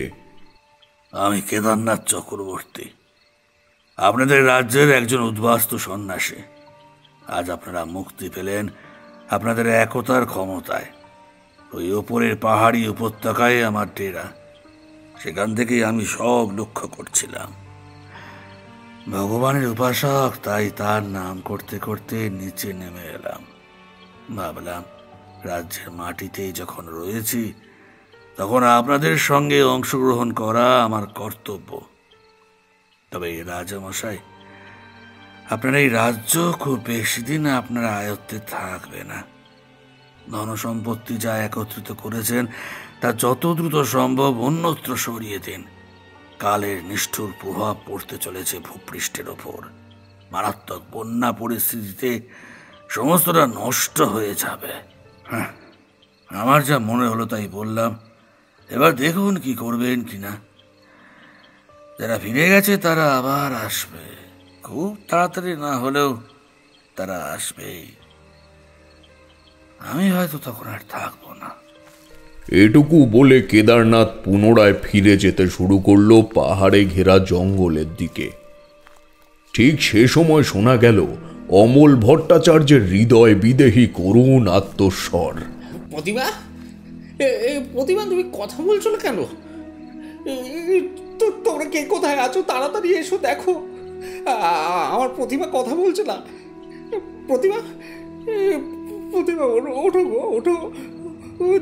আমি কেদারনাথ চক্রবর্তী, আপনাদের রাজ্যের একজন উদ্বাস্তু সন্ন্যাসী। আজ আপনারা মুক্তি পেলেন আপনাদের একতার ক্ষমতায়। ওই ওপরের পাহাড়ি উপত্যকায় আমার ডেরা, সেখান থেকেই আমি সব লক্ষ্য করছিলাম। ভগবানের উপাসক, তাই তার নাম করতে করতে নিচে নেমে এলাম। ভাবলাম রাজ্যের মাটিতেই যখন রয়েছি তখন আপনাদের সঙ্গে অংশগ্রহণ করা আমার কর্তব্য। তবে এই রাজামশাই, আপনার এই রাজ্য খুব বেশি দিন আপনার আয়ত্তে থাকবে না। ধনসম্পত্তি যা একত্রিত করেছেন তা যত দ্রুত সম্ভব অন্যত্র সরিয়ে দিন। কালের নিষ্ঠুর প্রভাব পড়তে চলেছে ভূপৃষ্ঠের ওপর। মারাত্মক বন্যা পরিস্থিতিতে সমস্তটা নষ্ট হয়ে যাবে। হ্যাঁ, আমার যা মনে হলো তাই বললাম, এবার দেখুন কি করবেন কিনা। যারা ফিরে গেছে তারা আবার আসবে, খুব তাড়াতাড়ি না হলেও তারা আসবেই। আমি হয়তো তখন আর থাকবো না। এটুকু বলে কেদারনাথ পুনরায় ফিরে যেতে শুরু করলো পাহাড়ে ঘেরা জঙ্গলের দিকে। ঠিক সে সময় শোনা গেল অমল ভট্টাচার্যের হৃদয় বিদেহী করুণ আত্মস্বর। প্রতিভা, প্রতিভা, তুমি কথা বলছো না কেন? তোমরা কে কোথায় আছো? তাড়াতাড়ি এসো, দেখো আমার প্রতিভা কথা বলছে না। প্রতিভা, প্রতিভা, ওঠো গো, ওঠো।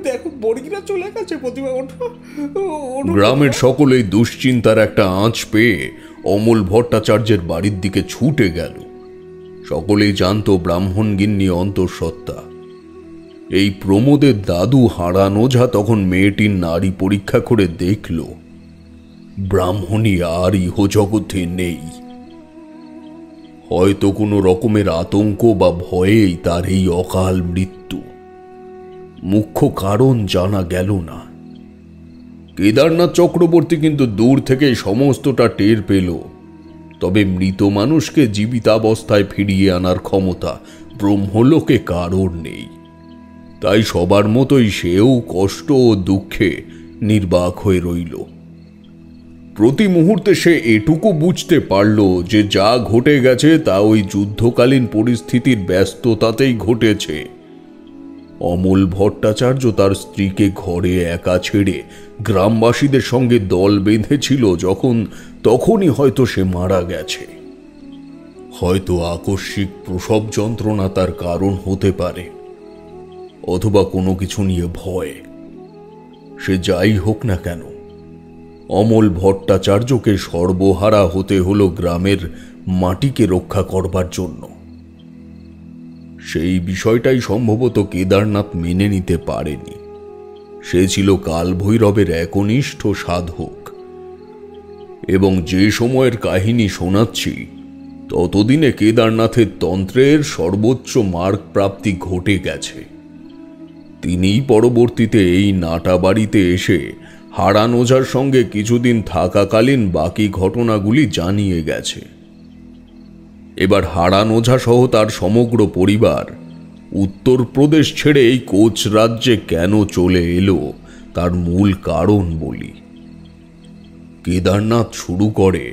দেখো বর্গিরা চলে গেছে। প্রতিমা ওঠো, ওঠো। গ্রামের সকলেই দুশ্চিন্তার একটা আঁচ পেয়ে অমল ভট্টাচার্যের বাড়ির দিকে ছুটে গেল। সকলেই জানত ব্রাহ্মণগিন্নি অন্তঃসত্ত্বা। এই প্রমোদের দাদু হারান ওঝা তখন মেয়েটির নারী পরীক্ষা করে দেখল ব্রাহ্মণী আর ইহজগতে নেই। হয়তো কোনো রকমের আতঙ্ক বা ভয়েই তার এই অকাল মৃত্যু। মুখ্য কারণ জানা গেল না। কেদারনাথ চক্রবর্তী কিন্তু দূর থেকে সমস্তটা টের পেল। তবে মৃত মানুষকে জীবিতাবস্থায় ফিরিয়ে আনার ক্ষমতা ব্রহ্মলোকে কারোর নেই। তাই সবার মতোই সেও কষ্ট ও দুঃখে নির্বাক হয়ে রইল। প্রতি মুহূর্তে সে এটুকু বুঝতে পারল যে যা ঘটে গেছে তা ওই যুদ্ধকালীন পরিস্থিতির ব্যস্ততাতেই ঘটেছে। অমল ভট্টাচার্য তার স্ত্রীকে ঘরে একা ছেড়ে গ্রামবাসীদের সঙ্গে দল বেঁধেছিল যখন, তখনই হয়তো সে মারা গেছে। হয়তো আকস্মিক প্রসব যন্ত্রণা তার কারণ হতে পারে, অথবা কোনো কিছু নিয়ে ভয়। সে যাই হোক না কেন, অমল ভট্টাচার্যকে সর্বহারা হতে হলো গ্রামের মাটিকে রক্ষা করবার জন্য। সেই বিষয়টাই সম্ভবত কেদারনাথ মেনে নিতে পারেনি। সে ছিল কালভৈরবের একনিষ্ঠ সাধক, এবং যে সময়ের কাহিনী শোনাচ্ছি ততদিনে কেদারনাথের তন্ত্রের সর্বোচ্চ মার্গ প্রাপ্তি ঘটে গেছে। তিনিই পরবর্তীতে এই নাটা বাড়িতে এসে হারান ওঝার সঙ্গে কিছুদিন থাকাকালীন বাকি ঘটনাগুলি জানিয়ে গেছে। এবার হারান ওঝা সহ তার সমগ্র পরিবার উত্তরপ্রদেশ ছেড়ে এই কোচ রাজ্যে কেন চলে এলো তার মূল কারণ বলি। কেদারনাথ শুরু করে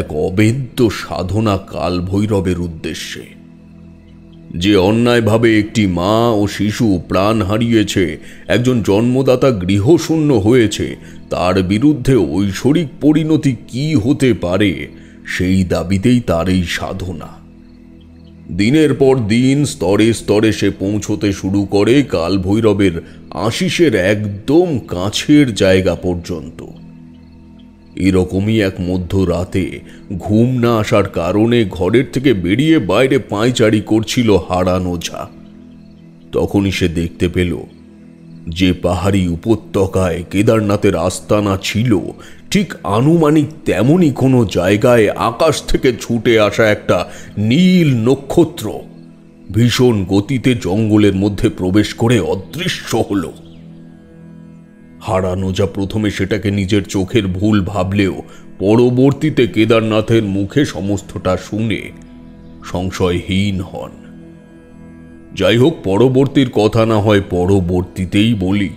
এক অবেদ্য সাধনা কালভৈরবের উদ্দেশ্যে। যে অন্যায়ভাবে একটি মা ও শিশু প্রাণ হারিয়েছে, একজন জন্মদাতা গৃহশূন্য হয়েছে, তার বিরুদ্ধে ঐশ্বরিক পরিণতি কি হতে পারে সেই দাবিতেই তার এই সাধনা। দিনের পর দিন স্তরে স্তরে সে পৌঁছতে শুরু করে কালভৈরবের আশিসের একদম কাছের জায়গা পর্যন্ত। এরকমই এক মধ্যরাতে ঘুম না আসার কারণে ঘরের থেকে বেরিয়ে বাইরে পায়চারি করছিল হারান ওঝা। তখনই সে দেখতে পেল যে পাহাড়ি উপত্যকায় কেদারনাথের আস্তানা ছিল, ঠিক আনুমানিক তেমনই কোনো জায়গায় আকাশ থেকে ছুটে আসা একটা নীল নক্ষত্র ভীষণ গতিতে জঙ্গলের মধ্যে প্রবেশ করে অদৃশ্য হল। হারান ওঝা প্রথমে সেটাকে নিজের চোখের ভুল ভাবলেও পরবর্তীতে কেদারনাথের মুখে সমস্তটা শুনে সংশয়হীন হন। যাই হোক, পরবর্তীর কথা না হয় পরবর্তীতেই বলি।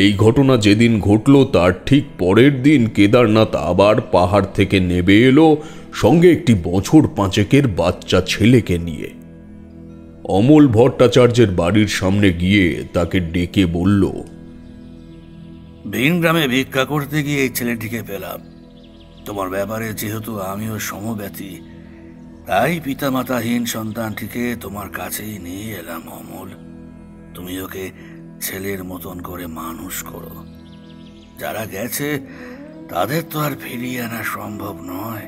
এই ঘটনা যেদিন ঘটল তার ঠিক পরের দিন কেদারনাথ আবার পাহাড় থেকে নেমে এলো, সঙ্গে একটি বছর 5 বাচ্চা ছেলেকে নিয়ে। অমল ভট্টাচার্যের বাড়ির সামনে গিয়ে তাকে ডেকে বলল, ভিন গ্রামে ভিক্ষা করতে গিয়ে এই ছেলেটিকে পেলাম। তোমার ব্যাপারে যেহেতু আমিও সমব্যথী, তাই পিতামাতাহীন সন্তানটিকে তোমার কাছেই নিয়ে এলাম। অমল, তুমি ওকে ছেলের মতন করে মানুষ করো। যারা গেছে তাদের তো আর ফিরিয়ে আনা সম্ভব নয়।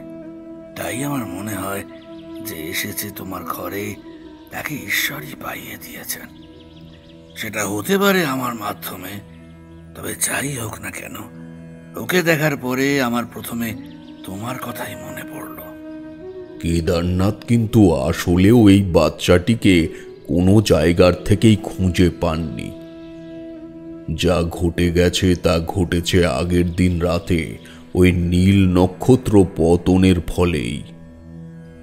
তাই আমার মনে হয় যে এসেছে তোমার ঘরে তাকে ঈশ্বরই পাইয়ে দিয়েছেন। সেটা হতে পারে আমার মাধ্যমে। তবে যাই হোক না কেন, ওকে দেখার পরে আমার প্রথমে তোমার কথাই মনে পড়ল। কেদারনাথ কিন্তু আসলেও এই বাচ্চাটিকে কোনো জায়গার থেকেই খুঁজে পাননি। যা ঘটে গেছে তা ঘটেছে আগের দিন রাতে ওই নীল নক্ষত্র পতনের ফলেই।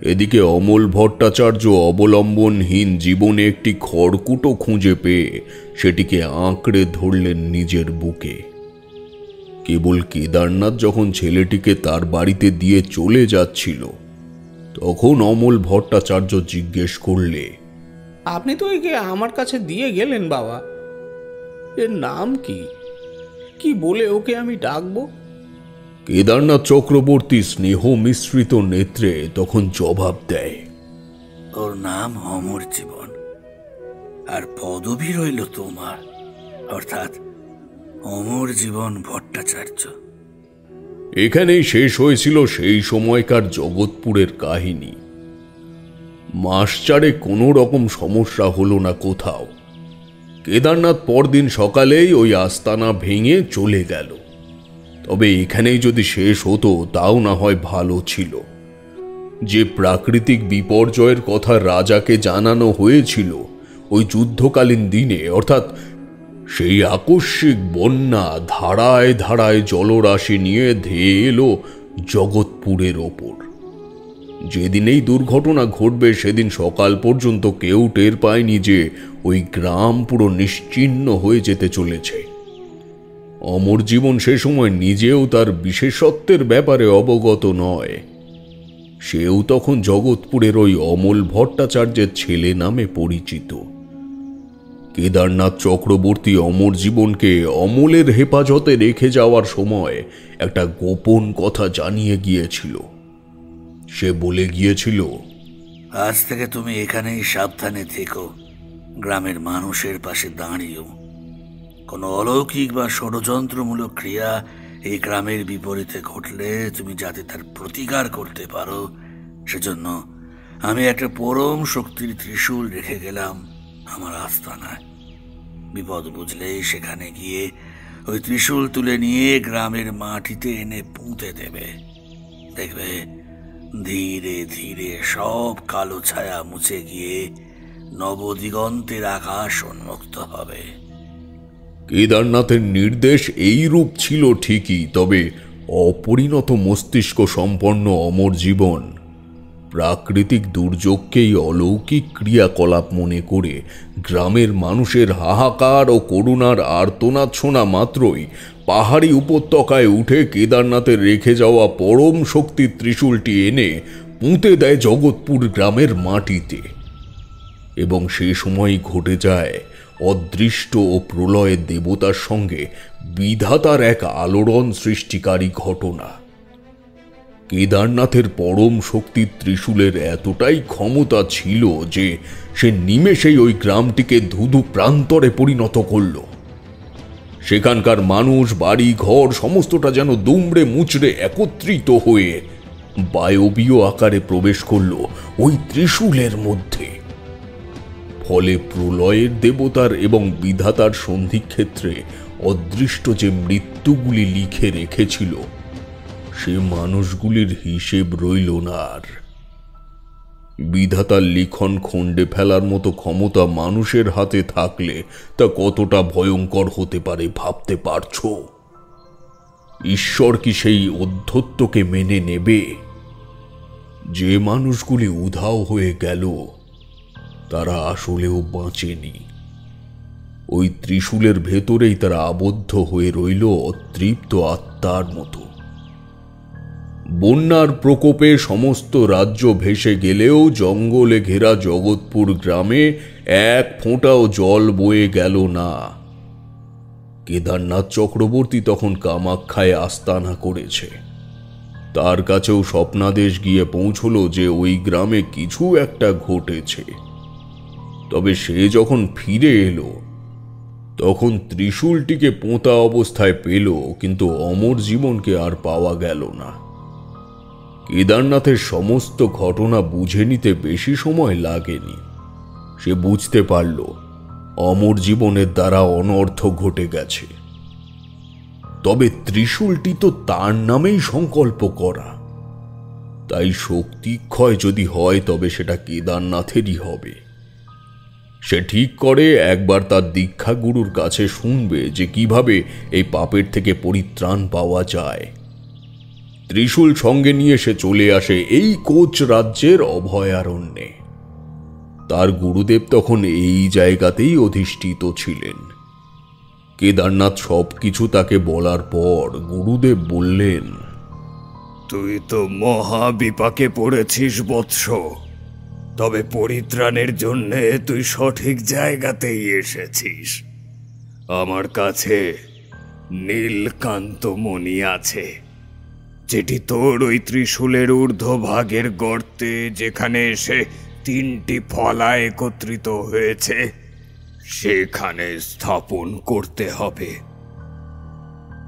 এদিকে অমল ভট্টাচার্য অবলম্বনহীন জীবনে একটি খড়কুটো খুঁজে পেয়ে সেটিকে আঁকড়ে ধরলেন নিজের বুকে। কেবল কেদারনাথ যখন ছেলেটিকে তার বাড়িতে দিয়ে চলে যাচ্ছিল, তখন অমল ভট্টাচার্য জিজ্ঞেস করলে, আপনি তো একে আমার কাছে দিয়ে গেলেন বাবা, এর নাম কি? কি বলে ওকে আমি ডাকবো? কেদারনাথ চক্রবর্তী স্নেহ মিশ্রিত নেত্রে তখন জবাব দেয়, ওর নাম অমর জীবন, আর পদবী রইল তোমার অর্থাৎ অমর জীবন ভট্টাচার্য। এখানেই শেষ হয়েছিল সেই সময়কার জগৎপুরের কাহিনী। মাস চারে কোনো রকম সমস্যা হলো না কোথাও। কেদারনাথ পরদিন সকালেই ওই আস্তানা ভেঙে চলে গেল। তবে এখানেই যদি শেষ হতো তাও না হয় ভালো ছিল। যে প্রাকৃতিক বিপর্যয়ের কথা রাজাকে জানানো হয়েছিল ওই যুদ্ধকালীন দিনে, অর্থাৎ সেই আকস্মিক বন্যা ধারায় ধারায় জলরাশি নিয়ে ধেয়ে এলো জগৎপুরের ওপর। যেদিন এই দুর্ঘটনা ঘটবে সেদিন সকাল পর্যন্ত কেউ টের পায়নি যে ওই গ্রাম পুরো নিশ্চিহ্ন হয়ে যেতে চলেছে। অমর জীবন সে সময় নিজেও তার বিশেষত্বের ব্যাপারে অবগত নয়। সেও তখন জগৎপুরের ওই অমল ভট্টাচার্যের ছেলে নামে পরিচিত। কেদারনাথ চক্রবর্তী অমর জীবনকে অমলের হেফাজতে রেখে যাওয়ার সময় একটা গোপন কথা জানিয়ে গিয়েছিল। সে বলে গিয়েছিল, আজ থেকে তুমি এখানেই সাবধানে থেকো, গ্রামের মানুষের পাশে দাঁড়িয়েও। কোনো অলৌকিক বা ষড়যন্ত্রমূলক ক্রিয়া এই গ্রামের বিপরীতে ঘটলে তুমি যাতে তার প্রতিকার করতে পারো, সেজন্য আমি একটা পরম শক্তির ত্রিশূল রেখে গেলাম আমার আস্তানায়। বিপদ বুঝলেই সেখানে গিয়ে ওই ত্রিশূল তুলে নিয়ে গ্রামের মাটিতে এনে পুঁতে দেবে। দেখবে ধীরে ধীরে সব কালো ছায়া মুছে গিয়ে নবদিগন্তের আকাশ উন্মুক্ত হবে। কেদারনাথের নির্দেশ এই রূপ ছিল ঠিকই, তবে অপরিণত মস্তিষ্ক সম্পন্ন অমর জীবন প্রাকৃতিক দুর্যোগকেই অলৌকিক ক্রিয়াকলাপ মনে করে গ্রামের মানুষের হাহাকার ও করুণার আর্তনাদ শোনা মাত্রই পাহাড়ি উপত্যকায় উঠে কেদারনাথের রেখে যাওয়া পরম শক্তির ত্রিশূলটি এনে পুঁতে দেয় জগৎপুর গ্রামের মাটিতে। এবং সে সময়ই ঘটে যায় অদৃষ্ট ও প্রলয়ের দেবতার সঙ্গে বিধাতার এক আলোড়ন সৃষ্টিকারী ঘটনা। কেদারনাথের পরম শক্তির ত্রিশূলের এতটাই ক্ষমতা ছিল যে সে নিমেষেই ওই গ্রামটিকে ধুধু প্রান্তরে পরিণত করল। সেখানকার মানুষ, বাড়ি ঘর সমস্তটা যেন দুমড়ে মুচড়ে একত্রিত হয়ে বায়বীয় আকারে প্রবেশ করল ওই ত্রিশূলের মধ্যে। ফলে প্রলয়ের দেবতার এবং বিধাতার সন্ধিক্ষেত্রে অদৃষ্ট যে মৃত্যুগুলি লিখে রেখেছিল সে মানুষগুলির হিসেব রইল না আর। বিধাতার লিখন খণ্ডে ফেলার মতো ক্ষমতা মানুষের হাতে থাকলে তা কতটা ভয়ঙ্কর হতে পারে ভাবতে পারছো? ঈশ্বর কি সেই অধ্যত্বকে মেনে নেবে? যে মানুষগুলি উধাও হয়ে গেল তারা আসলেও বাঁচেনি। ওই ত্রিশূলের ভেতরেই তারা আবদ্ধ হয়ে রইল অতৃপ্ত আত্মার মতো। বন্যার প্রকোপে সমস্ত রাজ্য ভেসে গেলেও জঙ্গলে ঘেরা জগৎপুর গ্রামে এক ফোঁটাও জল বয়ে গেল না। কেদারনাথ চক্রবর্তী তখন কামাখ্যায় আস্তানা করেছে। তার কাছেও স্বপ্নাদেশ গিয়ে পৌঁছল যে ওই গ্রামে কিছু একটা ঘটেছে। তবে সে যখন ফিরে এলো তখন ত্রিশূলটিকে পোঁতা অবস্থায় পেল, কিন্তু অমর জীবনকে আর পাওয়া গেল না। কেদারনাথের সমস্ত ঘটনা বুঝে নিতে বেশি সময় লাগেনি। সে বুঝতে পারল অমর জীবনের দ্বারা অনর্থ ঘটে গেছে। তবে ত্রিশূলটি তো তার নামেই সংকল্প করা, তাই শক্তিক্ষয় যদি হয় তবে সেটা কেদারনাথেরই হবে। সে ঠিক করে একবার তার দীক্ষা গুরুর কাছে শুনবে যে কিভাবে এই পাপের থেকে পরিত্রাণ পাওয়া যায়। ত্রিশূল সঙ্গে নিয়ে সে চলে আসে এই কোচ রাজ্যের অভয়ারণ্যে। তার গুরুদেব তখন এই জায়গাতেই অধিষ্ঠিত ছিলেন। কেদারনাথ সবকিছু তাকে বলার পর গুরুদেব বললেন, তুই তো মহা বিপাকে পড়েছিস বৎস, তবে পরিত্রাণের জন্য তুই সঠিক জায়গাতেই এসেছিস। আমার কাছে নীলকান্ত মণি আছে, যেটি তোর ওই ত্রিশূলের ঊর্ধ্বভাগের গর্তে যেখানে এসে তিনটি ফলা একত্রিত হয়েছে সেখানে স্থাপন করতে হবে।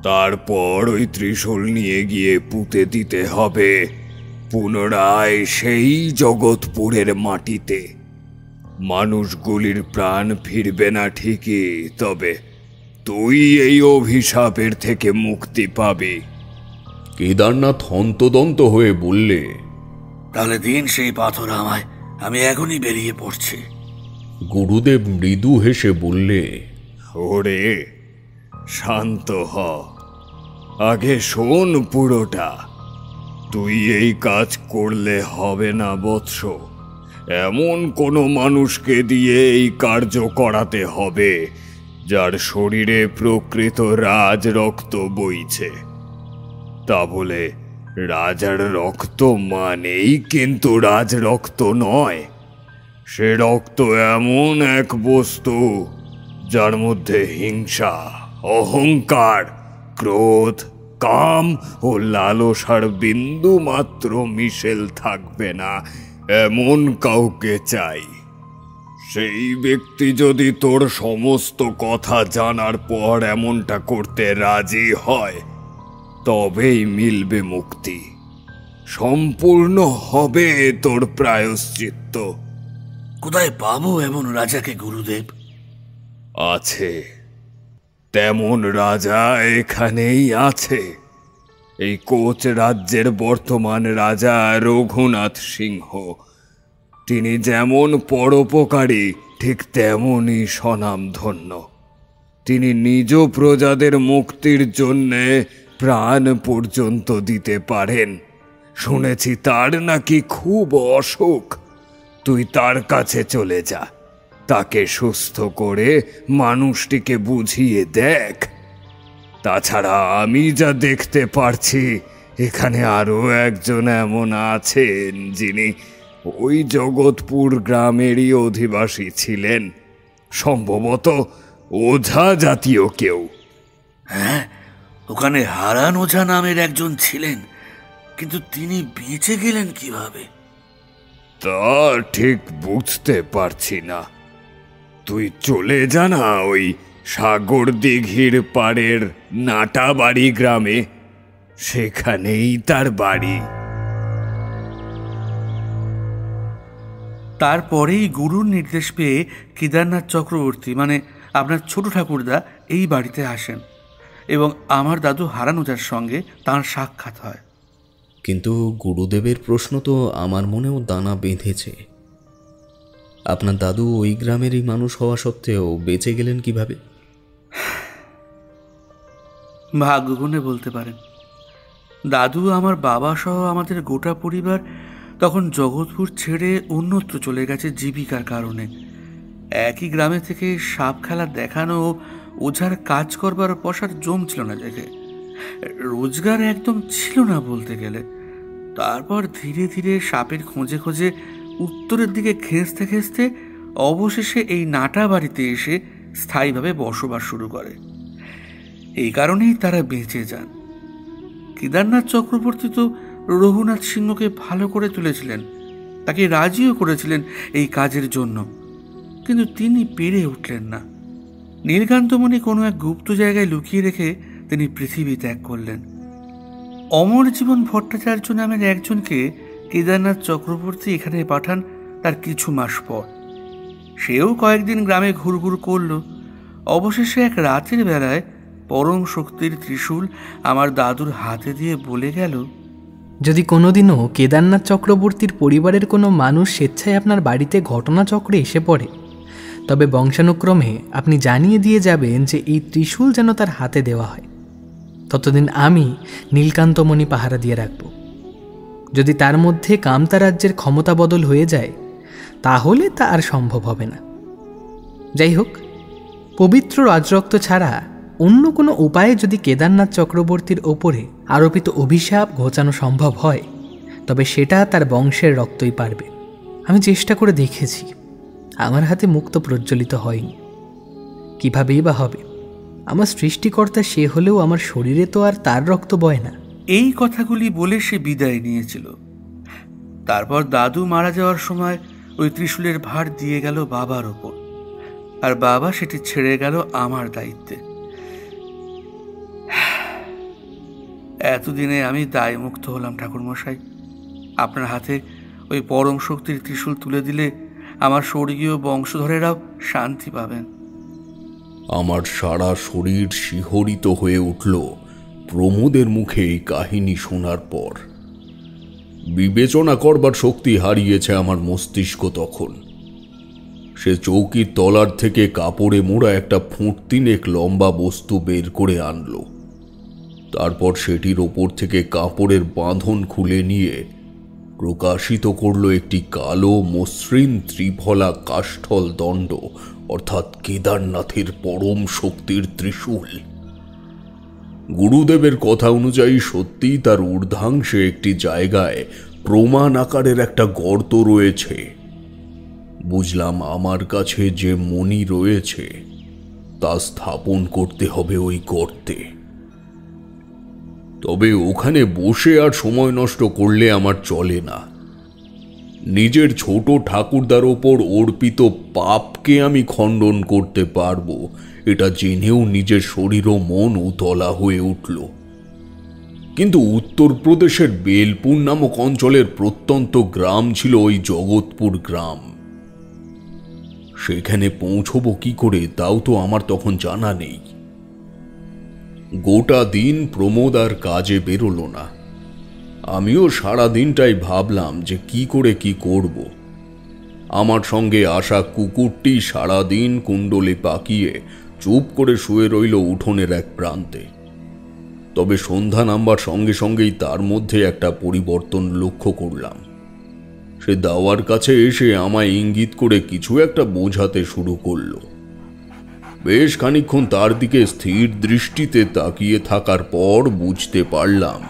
তারপর ওই ত্রিশূল নিয়ে গিয়ে পুঁতে দিতে হবে পুনরায় সেই জগৎপুরের মাটিতে। মানুষগুলির প্রাণ ফিরবে না ঠিকই, তবে তুই এই অভিশাপের থেকে মুক্তি পাবি। কেদারনাথ হন্তদন্ত হয়ে বললে, তাহলে দিন সেই পাথর আমায়, আমি এখনই বেরিয়ে পড়ছি। গুরুদেব মৃদু হেসে বললে, ওরে শান্ত হ, আগে শোন পুরোটা। তুই এই কাজ করলে হবে না বৎস, এমন কোনো মানুষকে দিয়ে এই কার্য করাতে হবে যার শরীরে প্রকৃত রাজ রক্ত বইছে। তা বলে রাজার রক্ত মানেই কিন্তু রাজ রক্ত নয়। সে রক্ত এমন এক বস্তু যার মধ্যে হিংসা, অহংকার, ক্রোধ, কাম ও লালসার বিন্দু মাত্র মিশেল থাকবে না, এমন কাউকে চাই। সেই ব্যক্তি যদি তোর সমস্ত কথা জানার পর এমনটা করতে রাজি হয়, তবেই মিলবে মুক্তি, সম্পূর্ণ হবে তোর প্রায়শ্চিত্ত। কোথায় পাবো এমন রাজাকে গুরুদেব? আছে, তেমন রাজা এখানেই আছে। এই কোচ রাজ্যের বর্তমান রাজা রঘুনাথ সিংহ। তিনি যেমন পরোপকারী, ঠিক তেমনই স্বনামধন্য। তিনি নিজ প্রজাদের মুক্তির জন্যে প্রাণ পর্যন্ত দিতে পারেন। শুনেছি তার নাকি খুব অসুখ। তুই তার কাছে চলে যা, তাকে সুস্থ করে মানুষটিকে বুঝিয়ে দেখ। তাছাড়া আমি যা দেখতে পারছি, এখানে আরো একজন এমন আছেন যিনি ওই জগৎপুর গ্রামেরই অধিবাসী ছিলেন, সম্ভবত ওঝা জাতীয় কেউ। হ্যাঁ, ওখানে হারান ওঝা নামের একজন ছিলেন, কিন্তু তিনি বেঁচে গেলেন কিভাবে? তা ঠিক বুঝতে পারছি না। তুই চলে জানা ওই সাগর দিঘির পাড়ের নাটাবাড়ি গ্রামে, সেখানেই তার বাড়ি। তারপরেই গুরুর নির্দেশ পেয়ে কেদারনাথ চক্রবর্তী, মানে আপনার ছোট ঠাকুরদা, এই বাড়িতে আসেন এবং আমার দাদু হারান ওঝার সঙ্গে তাঁর সাক্ষাৎ হয়। কিন্তু গুরুদেবের প্রশ্ন তো আমার মনেও দানা বেঁধেছে। আপনার দাদু ওই গ্রামেরই মানুষ হওয়া সত্ত্বেও বেঁচে গেলেন কিভাবে? ভাগ্যগুণে বলতে পারেন। দাদু, আমার বাবা সহ আমাদের গোটা পরিবার তখন জগৎপুর ছেড়ে অন্যত্র চলে গেছে জীবিকার কারণে। একই গ্রামে থেকে সাপ খেলা দেখানো ও ওঝার কাজ করবার পশার জমছিল না দেখে। রোজগার একদম ছিল না বলতে গেলে। তারপর ধীরে ধীরে সাপের খোঁজে খোঁজে উত্তরের দিকে খেঁচতে খেঁচতে অবশেষে এই নাটা বাড়িতে এসে স্থায়ীভাবে বসবাস শুরু করে। এই কারণেই তারা বেঁচে যান। কেদারনাথ চক্রবর্তী তো রঘুনাথ সিংহকে ভালো করে তুলেছিলেন, তাকে রাজিও করেছিলেন এই কাজের জন্য, কিন্তু তিনি পেরে উঠলেন না। নীলকান্তমণি কোনো এক গুপ্ত জায়গায় লুকিয়ে রেখে তিনি পৃথিবী ত্যাগ করলেন। অমরজীবন ভট্টাচার্য নামের একজনকে কেদারনাথ চক্রবর্তী এখানে পাঠান তার কিছু মাস পর। সেও কয়েকদিন গ্রামে ঘুরঘুর করল। অবশেষে এক রাতের বেলায় পরম শক্তির ত্রিশূল আমার দাদুর হাতে দিয়ে বলে গেল, যদি কোনোদিনও কেদারনাথ চক্রবর্তীর পরিবারের কোনো মানুষ স্বেচ্ছায় আপনার বাড়িতে ঘটনাচক্রে এসে পড়ে, তবে বংশানুক্রমে আপনি জানিয়ে দিয়ে যাবেন যে এই ত্রিশূল যেন তার হাতে দেওয়া হয়। ততদিন আমি নীলকান্তমণি পাহারা দিয়ে রাখব। যদি তার মধ্যে কামতা রাজ্যের ক্ষমতা বদল হয়ে যায়, তাহলে তা আর সম্ভব হবে না। যাই হোক, পবিত্র রাজরক্ত ছাড়া অন্য কোনো উপায়ে যদি কেদারনাথ চক্রবর্তীর ওপরে আরোপিত অভিশাপ ঘোচানো সম্ভব হয়, তবে সেটা তার বংশের রক্তই পারবে। আমি চেষ্টা করে দেখেছি, আমার হাতে মুক্ত প্রজ্বলিত হয়নি। কীভাবেই বা হবে? আমার সৃষ্টিকর্তা সে হলেও আমার শরীরে তো আর তার রক্ত বয় না। এই কথাগুলি বলে সে বিদায় নিয়েছিল। তারপর দাদু মারা যাওয়ার সময় ওই ত্রিশূলের ভার দিয়ে গেল বাবার ওপর। আর বাবা সেটি ছেড়ে গেল আমার দায়িত্বে। এতদিনে আমি দায়মুক্ত হলাম ঠাকুরমশাই। আপনার হাতে ওই পরম শক্তির ত্রিশূল তুলে দিলে আমার স্বর্গীয় বংশধরেরাও শান্তি পাবেন। আমার সারা শরীর শিহরিত হয়ে উঠল প্রমোদের মুখে এই কাহিনী শোনার পর। বিবেচনা করবার শক্তি হারিয়েছে আমার মস্তিষ্ক তখন। সে চৌকির তলার থেকে কাপড়ে মোড়া একটা ফুট তিনেক লম্বা বস্তু বের করে আনলো। তারপর সেটির ওপর থেকে কাপড়ের বাঁধন খুলে নিয়ে প্রকাশিত করল একটি কালো মসৃণ ত্রিফলা কাষ্ঠল দণ্ড, অর্থাৎ কেদারনাথের পরম শক্তির ত্রিশূল। গুরুদেবের কথা অনুযায়ী সত্যিই তার ঊর্ধ্বাংশে একটি জায়গায় প্রমাণ আকারের একটা গর্ত রয়েছে। বুঝলাম আমার কাছে যে মণি রয়েছে তা স্থাপন করতে হবে ওই গর্তে। তবে ওখানে বসে আর সময় নষ্ট করলে আমার চলে না। নিজের ছোট ঠাকুরদার ওপর অর্পিত পাপকে আমি খণ্ডন করতে পারবো, এটা জেনেও নিজের শরীর ও মন উতলা হয়ে উঠল। কিন্তু উত্তরপ্রদেশের বেলপুর নামক অঞ্চলের প্রত্যন্ত গ্রাম ছিল ওই জগৎপুর গ্রাম। সেখানে পৌঁছবো কি করে তাও তো আমার তখন জানা নেই। গোটা দিন প্রমোদ আর কাজে বেরোলো না। আমিও সারা দিনটাই ভাবলাম যে কি করে কি করব। আমার সঙ্গে আসা কুকুরটি সারাদিন কুণ্ডলে পাকিয়ে চুপ করে শুয়ে রইল উঠোনের এক প্রান্তে। তবে সন্ধ্যা নামবার সঙ্গে সঙ্গেই তার মধ্যে একটা পরিবর্তন লক্ষ্য করলাম। সে দাওয়ার কাছে এসে আমায় ইঙ্গিত করে কিছু একটা বোঝাতে শুরু করল। বেশ খানিকক্ষণ তার দিকে স্থির দৃষ্টিতে তাকিয়ে থাকার পর বুঝতে পারলাম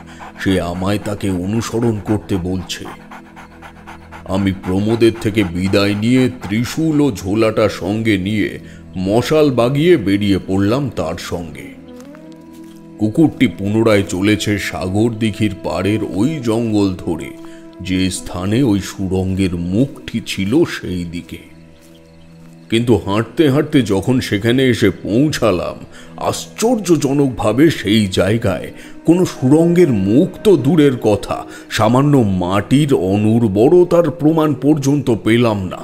সে আমায় তাকে অনুসরণ করতে বলছে। আমি প্রমোদের থেকে বিদায় নিয়ে ত্রিশূল ও ঝোলাটা সঙ্গে নিয়ে মশাল বাগিয়ে বেরিয়ে পড়লাম তার সঙ্গে। কুকুরটি পুনরায় চলেছে সাগর দিঘির পাড়ের ওই জঙ্গল ধরে, যে স্থানে ওই সুড়ঙ্গের মুখটি ছিল সেই দিকে। কিন্তু হাঁটতে হাঁটতে যখন সেখানে এসে পৌঁছালাম, আশ্চর্যজনকভাবে সেই জায়গায় কোনো সুড়ঙ্গের মুখ তো দূরের কথা, সামান্য মাটির অনুর্বরতার প্রমাণ পর্যন্ত পেলাম না।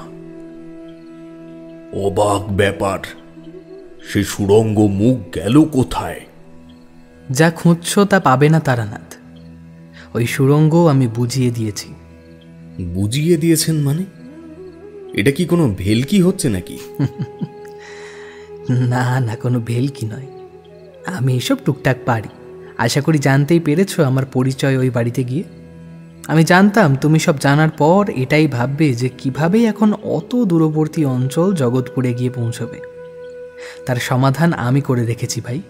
অবাক ব্যাপার, সে সুড়ঙ্গ মুখ গেল কোথায়? যা খুঁজছ তা পাবে না তারানাথ। ওই সুড়ঙ্গ আমি বুঝিয়ে দিয়েছি। বুঝিয়ে দিয়েছেন মানে? এটা কি কোনো ভেলকি হচ্ছে নাকি? না না, কোনো ভেলকি নয়। আমি এসব টুকটাক পারি। আশা করি জানতেই পেরেছো আমার পরিচয় ওই বাড়িতে গিয়ে। আমি জানতাম তুমি সব জানার পর এটাই ভাববে যে কিভাবে এখন অত দূরবর্তী অঞ্চল জগৎপুরে গিয়ে পৌঁছবে। তার সমাধান আমি করে রেখেছি ভাই।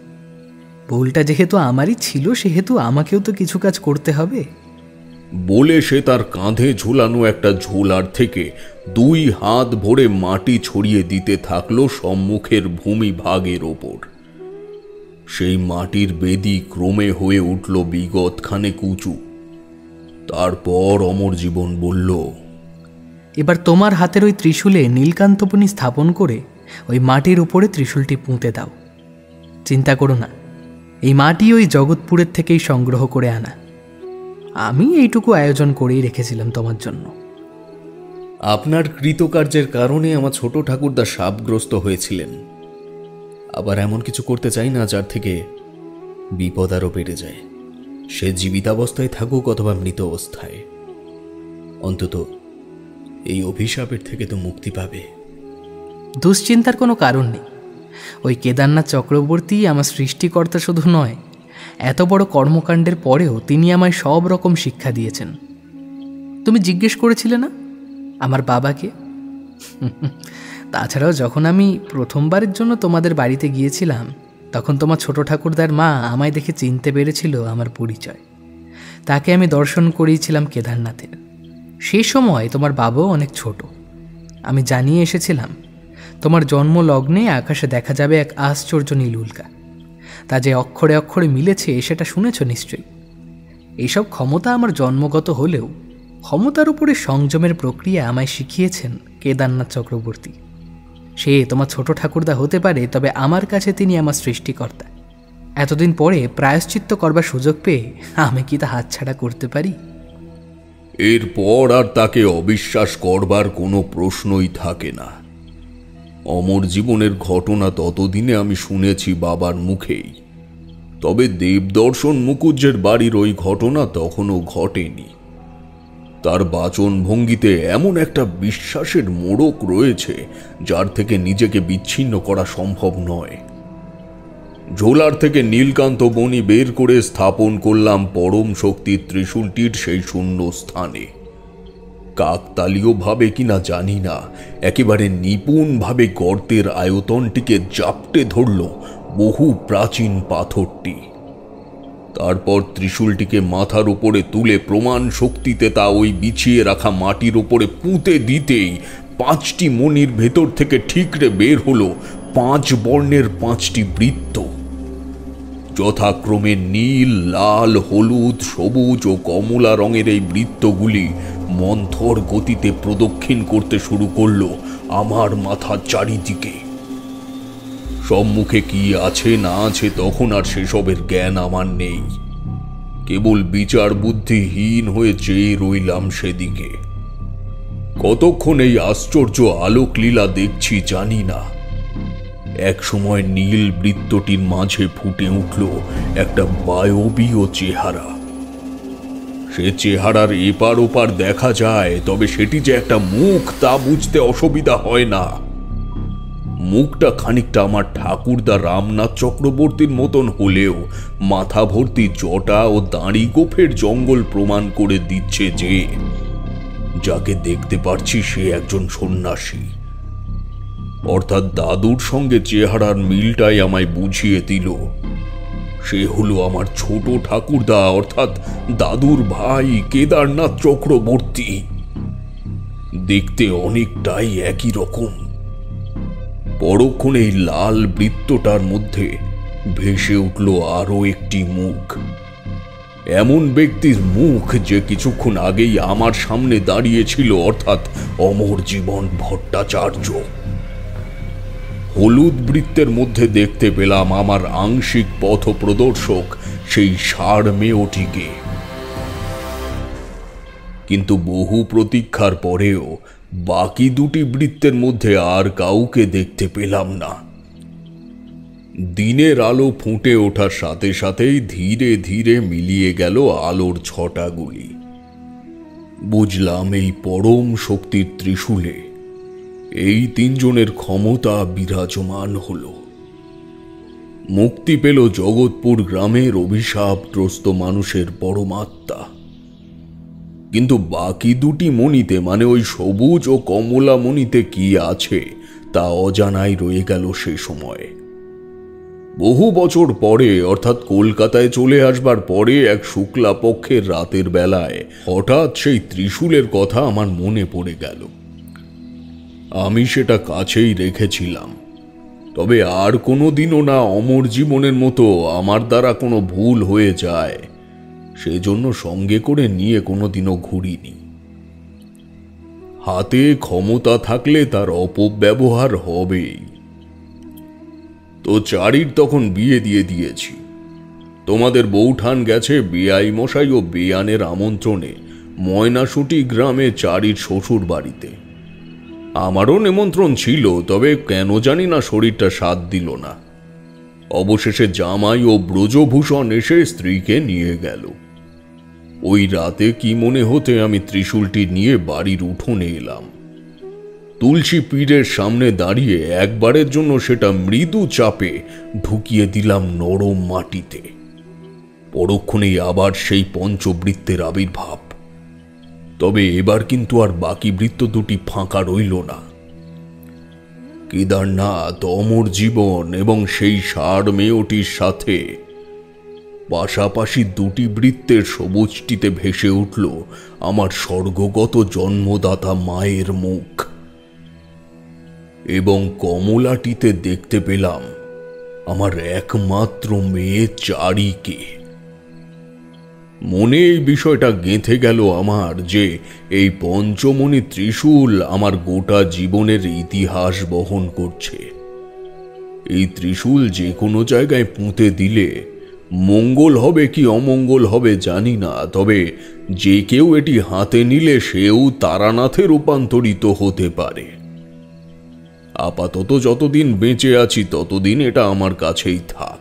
ভুলটা যেহেতু আমারই ছিল সেহেতু আমাকেও তো কিছু কাজ করতে হবে। বলে সে তার কাঁধে ঝুলানো একটা ঝোলার থেকে 2 হাত ভরে মাটি ছড়িয়ে দিতে থাকলো সম্মুখের ভূমি ভাগের ওপর। সেই মাটির বেদি ক্রমে হয়ে উঠল বিগত খানেক উঁচু। তারপর অমরজীবন বলল, এবার তোমার হাতের ওই ত্রিশূলে নীলকান্তপনি স্থাপন করে ওই মাটির উপরে ত্রিশূলটি পুঁতে দাও। চিন্তা করো না, এই মাটি ওই জগৎপুরের থেকেই সংগ্রহ করে আনা। আমি এইটুকু আয়োজন করেই রেখেছিলাম তোমার জন্য। আপনার কৃতকার্যের কারণে আমার ছোট ঠাকুরদা শাপগ্রস্ত হয়েছিলেন। আবার এমন কিছু করতে চাই না যার থেকে বিপদ আরও বেড়ে যায়, সে জীবিতাবস্থায় থাকুক অথবা মৃত অবস্থায়। অন্তত এই অভিশাপের থেকে তো মুক্তি পাবে। দুশ্চিন্তার কোনো কারণ নেই। ওই কেদারনাথ চক্রবর্তী আমার সৃষ্টিকর্তা শুধু নয়, এত বড় কর্মকাণ্ডের পরেও তিনি আমায় সব রকম শিক্ষা দিয়েছেন। তুমি জিজ্ঞেস করেছিলে না আমার বাবাকে? তাছাড়াও যখন আমি প্রথমবারের জন্য তোমাদের বাড়িতে গিয়েছিলাম তখন তোমার ছোট ঠাকুরদার মা আমায় দেখে চিনতে পেরেছিল আমার পরিচয়। তাকে আমি দর্শন করিয়েছিলাম কেদারনাথের। সেই সময় তোমার বাবাও অনেক ছোট। আমি জানিয়ে এসেছিলাম তোমার জন্মলগ্নে আকাশে দেখা যাবে এক আশ্চর্য নীল উল্কা। তা যে অক্ষরে অক্ষরে মিলেছে সেটা শুনেছ নিশ্চয়ই। এইসব ক্ষমতা আমার জন্মগত হলেও ক্ষমতার উপরে সংযমের প্রক্রিয়া আমায় শিখিয়েছেন কেদারনাথ চক্রবর্তী। সে তোমার ছোট ঠাকুরদা হতে পারে, তবে আমার কাছে তিনি আমার সৃষ্টিকর্তা। এতদিন পরে প্রায়শ্চিত্ত করবার সুযোগ পেয়ে আমি কি তা হাতছাড়া করতে পারি? এরপর আর তাকে অবিশ্বাস করবার কোনো প্রশ্নই থাকে না। অমর জীবনের ঘটনা ততদিনে আমি শুনেছি বাবার মুখেই, তবে দেবদর্শন মুকুজ্জের বাড়ির ওই ঘটনা তখনও ঘটেনি। তার বাচন ভঙ্গিতে এমন একটা বিশ্বাসের মোড়ক রয়েছে যার থেকে নিজেকে বিচ্ছিন্ন করা সম্ভব নয়। ঝোলার থেকে নীলকান্ত বনি বের করে স্থাপন করলাম পরম শক্তির ত্রিশূলটির সেই শূন্য স্থানে। কাকতালীয় ভাবে কিনা জানি না, একেবারে নিপুণভাবে গর্তের আয়তনটিকে জাপটে ধরল বহু প্রাচীন পাথরটি। তারপর ত্রিশূলটিকে মাথার উপরে তুলে প্রমাণ শক্তিতে তা ওই বিছিয়ে রাখা মাটির উপরে পুঁতে দিতেই 5টি মণির ভেতর থেকে ঠিকরে বের হলো 5 বর্ণের 5টি বৃত্ত। যথাক্রমে নীল, লাল, হলুদ, সবুজ ও কমলা রঙের এই বৃত্তগুলি মন্থর গতিতে প্রদক্ষিণ করতে শুরু করলো আমার মাথার চারিদিকে। সম্মুখে কি আছে না আছে তখন আর সেসবের জ্ঞান আমার নেই, কেবল বিচার বুদ্ধিহীন হয়ে চেয়ে রইলাম সেদিকে। কতক্ষণ এই আশ্চর্য আলোক লীলা দেখছি জানি না। এক সময় নীল বৃত্তটির মাঝে ফুটে উঠল একটা বায়বীয় চেহারা। সে চেহারার এপার ওপার দেখা যায়, তবে সেটি যে একটা মুখ তা বুঝতে অসুবিধা হয় না। মুখটা খানিকটা আমার ঠাকুরদা রামনাথ চক্রবর্তীর মতন হলেও মাথা ভর্তি জটা ও দাড়ি গোফের জঙ্গল প্রমাণ করে দিচ্ছে যে যাকে দেখতে পারছি সে একজন সন্ন্যাসী। অর্থাৎ দাদুর সঙ্গে চেহারার মিলটাই আমায় বুঝিয়ে দিল সে হলো আমার ছোট ঠাকুরদা, অর্থাৎ দাদুর ভাই কেদারনাথ চক্রবর্তী। দেখতে অনেকটাই একই রকম। পরক্ষণে এই লাল বৃত্তটার মধ্যে ভেসে উঠল আরো একটি মুখ, এমন ব্যক্তির মুখ যে কিছুক্ষণ আগেই আমার সামনে দাঁড়িয়েছিল, অর্থাৎ অমর জীবন ভট্টাচার্য। হলুদ বৃত্তের মধ্যে দেখতে পেলাম আমার আংশিক পথ প্রদর্শক সেই ষাঁড় মেয়েটিকে। কিন্তু বহু প্রতীক্ষার পরেও বাকি দুটি বৃত্তের মধ্যে আর কাউকে দেখতে পেলাম না। দিনের আলো ফুটে ওঠার সাথে সাথেই ধীরে ধীরে মিলিয়ে গেল আলোর ছটাগুলি। বুঝলাম এই পরম শক্তির ত্রিশূলে এই 3 জনের ক্ষমতা বিরাজমান হল। মুক্তি পেল জগৎপুর গ্রামের অভিশাপগ্রস্ত মানুষের পরমাত্মা। কিন্তু বাকি দুটি মণিতে, মানে ওই সবুজ ও কমলা মণিতে কি আছে তা অজানাই রয়ে গেল সে সময়ে। বহু বছর পরে, অর্থাৎ কলকাতায় চলে আসবার পরে এক শুক্লা পক্ষের রাতের বেলায় হঠাৎ সেই ত্রিশূলের কথা আমার মনে পড়ে গেল। আমি সেটা কাছেই রেখেছিলাম, তবে আর কোনোদিনও না অমর জীবনের মতো আমার দ্বারা কোনো ভুল হয়ে যায় সেজন্য সঙ্গে করে নিয়ে কোনোদিনও ঘুরিনি। হাতে ক্ষমতা থাকলে তার অপব্যবহার হবেই। তো চারির তখন বিয়ে দিয়ে দিয়েছি। তোমাদের বৌঠান গেছে বেয়াই মশাই ও বেয়ানের আমন্ত্রণে ময়নাশুটি গ্রামে চারির শ্বশুর বাড়িতে। আমারও নিমন্ত্রণ ছিল, তবে কেন জানি না শরীরটা সাথ দিল না। অবশেষে জামাই ও ব্রজভূষণ এসে স্ত্রীকে নিয়ে গেল। ওই রাতে কি মনে হতে আমি ত্রিশূলটি নিয়ে বাড়ির উঠোনে এলাম। তুলসী পীরের সামনে দাঁড়িয়ে একবারের জন্য সেটা মৃদু চাপে ঢুকিয়ে দিলাম নরম মাটিতে। পরক্ষণেই আবার সেই পঞ্চবৃত্তের আবির্ভাব। তবে এবার কিন্তু আর বাকি বৃত্ত দুটি ফাঁকা রইল না। কেদারনাথ, অমর জীবন এবং সেই ষাঁড় মেয়েটির সাথে পাশাপাশি দুটি বৃত্তের সবুজটিতে ভেসে উঠল আমার স্বর্গগত জন্মদাতা মায়ের মুখ, এবং কমলাটিতে দেখতে পেলাম আমার একমাত্র মেয়ে চারিকে। মনে এই বিষয়টা গেঁথে গেল আমার যে এই পঞ্চমণি ত্রিশূল আমার গোটা জীবনের ইতিহাস বহন করছে। এই ত্রিশূল যে কোনো জায়গায় পুঁতে দিলে মঙ্গল হবে কি অমঙ্গল হবে জানি না, তবে যে কেউ এটি হাতে নিলে সেও তারানাথে রূপান্তরিত হতে পারে। আপাতত যতদিন বেঁচে আছি ততদিন এটা আমার কাছেই থাক।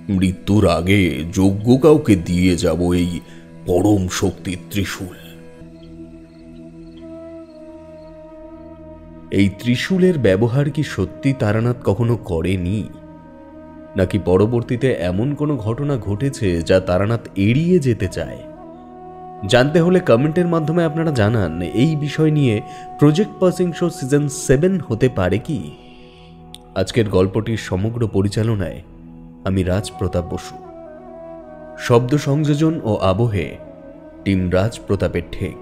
মৃত্যুর আগে যোগ্য কাউকে দিয়ে যাব এই পরম শক্তির ত্রিশূল। এই ত্রিশূলের ব্যবহার কি সত্যি তারানাথ কখনো করেনি, নাকি পরবর্তীতে এমন কোনো ঘটনা ঘটেছে যা তারানাথ এড়িয়ে যেতে চায়? জানতে হলে কমেন্টের মাধ্যমে আপনারা জানান। এই বিষয় নিয়ে প্রজেক্ট পাসিং শো সিজন 7 হতে পারে কি? আজকের গল্পটির সমগ্র পরিচালনায় আমি রাজপ্রতাপ বসু, শব্দ সংযোজন ও আবহে টিম রাজপ্রতাপের ঠেক।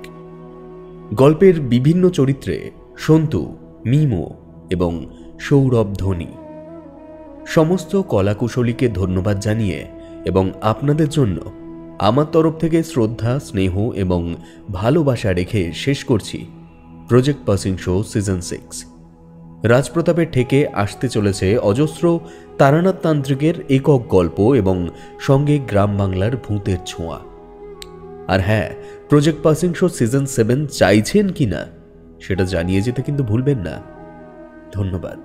গল্পের বিভিন্ন চরিত্রে সন্তু, মিমো এবং সৌরভ ধোনি। সমস্ত কলাকুশলীকে ধন্যবাদ জানিয়ে এবং আপনাদের জন্য আমার তরফ থেকে শ্রদ্ধা, স্নেহ এবং ভালোবাসা রেখে শেষ করছি প্রজেক্ট পাসিং শো সিজন 6। রাজপ্রতাপের ঠেকে আসতে চলেছে অজস্র তারানাথ তান্ত্রিকের একক গল্প এবং সঙ্গে গ্রাম বাংলার ভূতের ছোঁয়া। আর হ্যাঁ, প্রজেক্ট পাসিং শো সিজন 7 চাইছেন কিনা সেটা জানিয়ে যেতে কিন্তু ভুলবেন না। ধন্যবাদ।